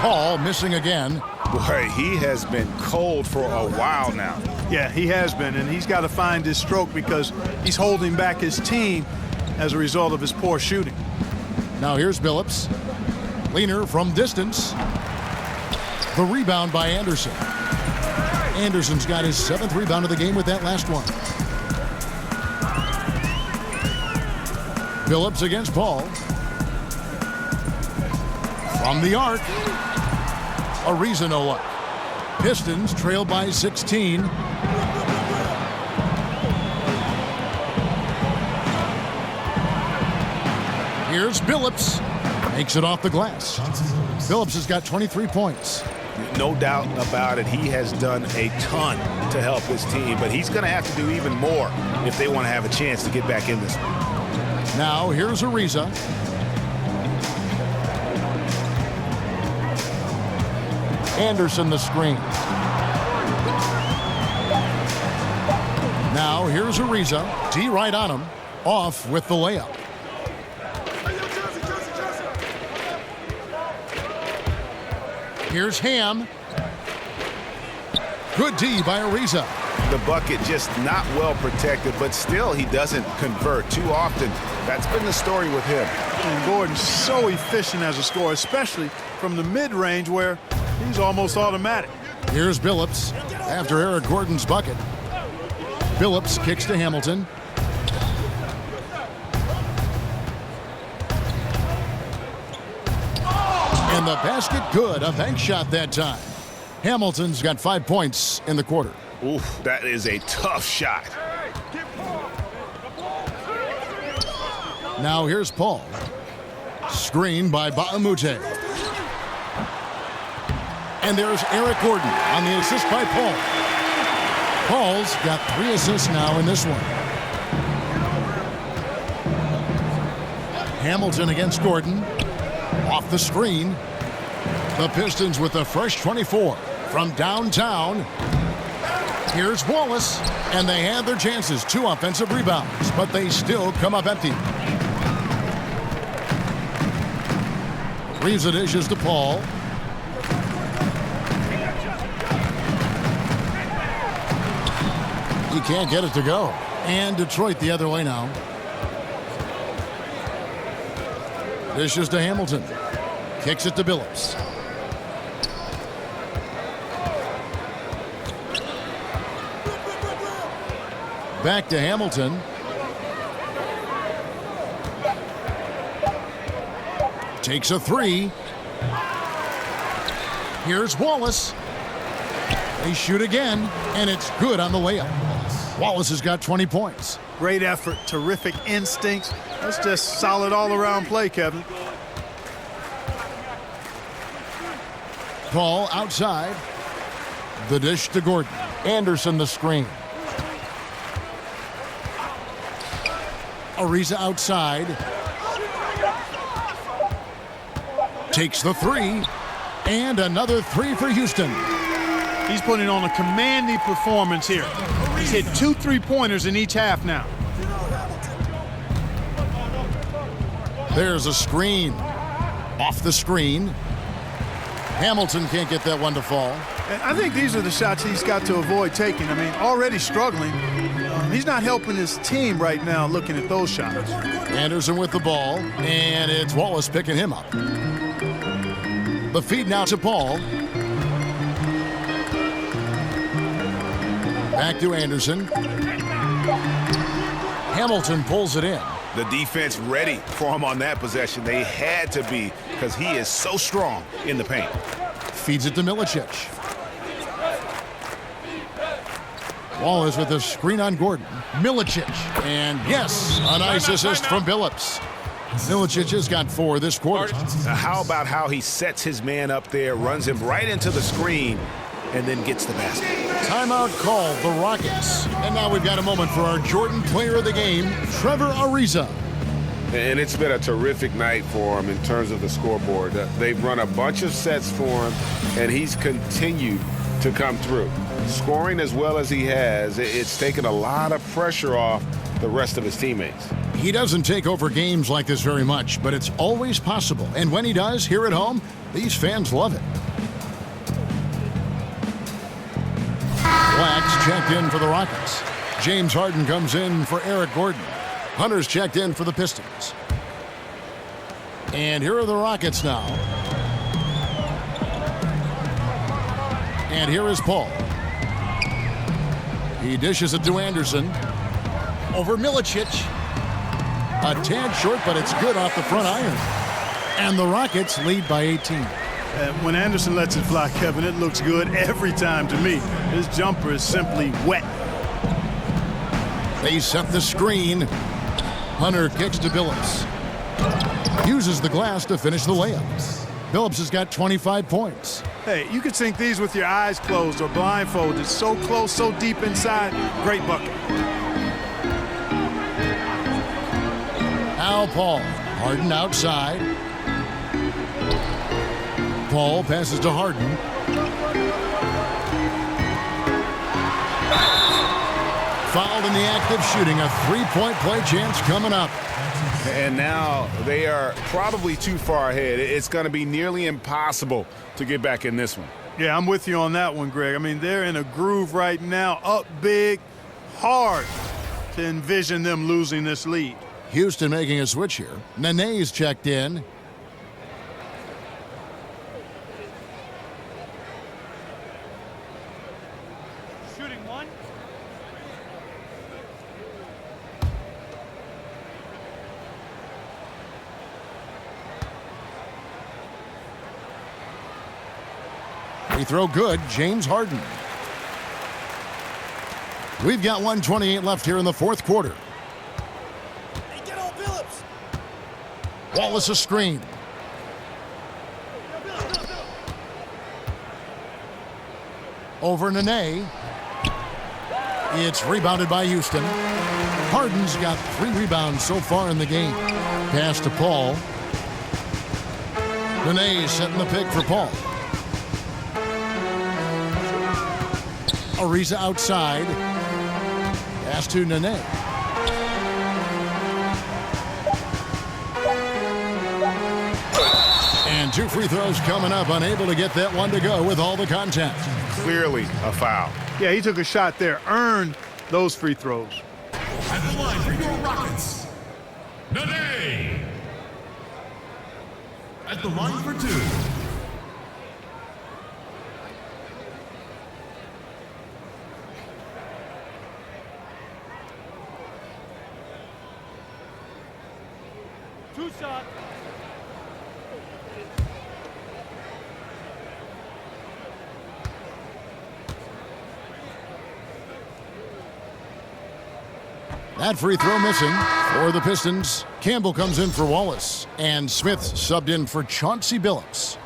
Paul missing again. Boy, he has been cold for a while now. Yeah, he has been, and he's got to find his stroke because he's holding back his team as a result of his poor shooting. Now here's Billups. Leaner from distance. The rebound by Anderson. Anderson's got his 7th rebound of the game with that last one. Billups against Paul. From the arc. Ariza no luck. Pistons trail by 16. Here's Billups. Makes it off the glass. Billups has got 23 points. No doubt about it. He has done a ton to help his team, but he's going to have to do even more if they want to have a chance to get back in this one. Now here's Ariza. Anderson the screen. Now here's Ariza. D right on him. Off with the layup. Here's Ham. Good D by Ariza. The bucket just not well protected, but still he doesn't convert too often. That's been the story with him. And Gordon's so efficient as a scorer, especially from the mid-range where he's almost automatic. Here's Billups after Eric Gordon's bucket. Billups kicks to Hamilton. And the basket good. A bank shot that time. Hamilton's got 5 points in the quarter. Oof, that is a tough shot. Now here's Paul. Screen by Mbamute. And there's Eric Gordon on the assist by Paul. Paul's got 3 assists now in this one. Hamilton against Gordon. Off the screen. The Pistons with a fresh 24 from downtown. Here's Wallace, and they have their chances. 2 offensive rebounds, but they still come up empty. Ariza dishes to Paul. He can't get it to go. And Detroit the other way now. Dishes to Hamilton. Kicks it to Billups. Back to Hamilton. Takes a three. Here's Wallace. They shoot again, and it's good on the layup. Wallace has got 20 points. Great effort, terrific instincts. That's just solid all-around play, Kevin. Paul outside. The dish to Gordon. Anderson the screen. Ariza outside. Takes the three. And another three for Houston. He's putting on a commanding performance here. He's hit 2 3-pointers in each half now. There's a screen. Off the screen. Hamilton can't get that one to fall. And I think these are the shots he's got to avoid taking. I mean, already struggling. He's not helping his team right now looking at those shots. Anderson with the ball, and it's Wallace picking him up. The feed now to Paul. Back to Anderson. Hamilton pulls it in. The defense ready for him on that possession. They had to be because he is so strong in the paint. Feeds it to Milicic. Wallace with a screen on Gordon. Milicic. And yes, a nice assist from Billups. Milicic has got 4 this quarter. Now how about how he sets his man up there, runs him right into the screen, and then gets the basket. Timeout called, the Rockets. And now we've got a moment for our Jordan player of the game, Trevor Ariza. And it's been a terrific night for him in terms of the scoreboard. They've run a bunch of sets for him, and he's continued to come through. Scoring as well as he has, it's taken a lot of pressure off the rest of his teammates. He doesn't take over games like this very much, but it's always possible. And when he does, here at home, these fans love it. Black's checked in for the Rockets. James Harden comes in for Eric Gordon. Hunter's checked in for the Pistons. And here are the Rockets now. And here is Paul. He dishes it to Anderson. Over Milicic. A tad short, but it's good off the front iron. And the Rockets lead by 18. When Anderson lets it fly, Kevin, it looks good every time to me. His jumper is simply wet. They set the screen. Hunter kicks to Billups. Uses the glass to finish the layup. Billups has got 25 points. Hey, you could sink these with your eyes closed or blindfolded. So close, so deep inside. Great bucket. Al Paul. Harden outside. Paul passes to Harden. Fouled in the act of shooting. A three-point play chance coming up. And now they are probably too far ahead. It's going to be nearly impossible to get back in this one. Yeah, I'm with you on that one, Greg. I mean, they're in a groove right now, up big, hard to envision them losing this lead. Houston making a switch here. Nene's checked in. Shooting one. Free throw good, James Harden. We've got 1:28 left here in the fourth quarter. Hey, get on Billups. Wallace a screen. Over Nene. It's rebounded by Houston. Harden's got 3 rebounds so far in the game. Pass to Paul. Nene setting the pick for Paul. Ariza outside. Pass to Nene. And 2 free throws coming up. Unable to get that one to go with all the contact. Clearly a foul. Yeah, he took a shot there, earned those free throws. At the line for your Rockets, Nene. At the line for 2. Two shot. That free throw missing for the Pistons. Campbell comes in for Wallace, and Smith subbed in for Chauncey Billups.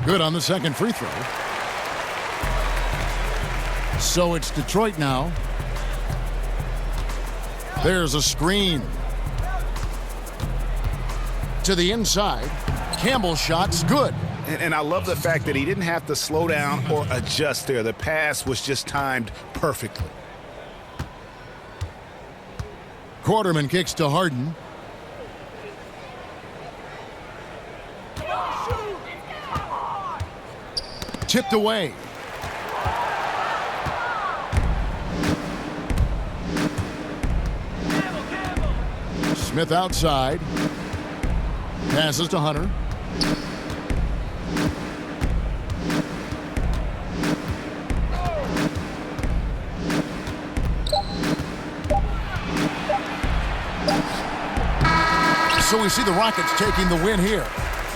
Good on the second free throw. So it's Detroit now. There's a screen. To the inside. Campbell's shot's good. And I love the fact that he didn't have to slow down or adjust there. The pass was just timed perfectly. Quarterman kicks to Harden. Tipped away. Smith outside. Passes to Hunter. So we see the Rockets taking the win here.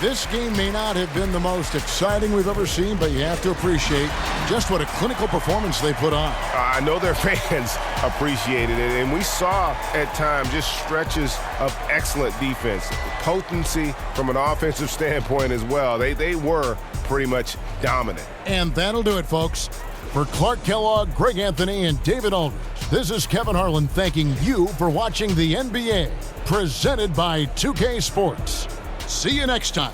This game may not have been the most exciting we've ever seen, but you have to appreciate just what a clinical performance they put on. I know their fans appreciated it, and we saw at times just stretches of excellent defense. Potency from an offensive standpoint as well. They were pretty much dominant. And that'll do it, folks. For Clark Kellogg, Greg Anthony, and David Aldridge, this is Kevin Harlan thanking you for watching the NBA, presented by 2K Sports. See you next time.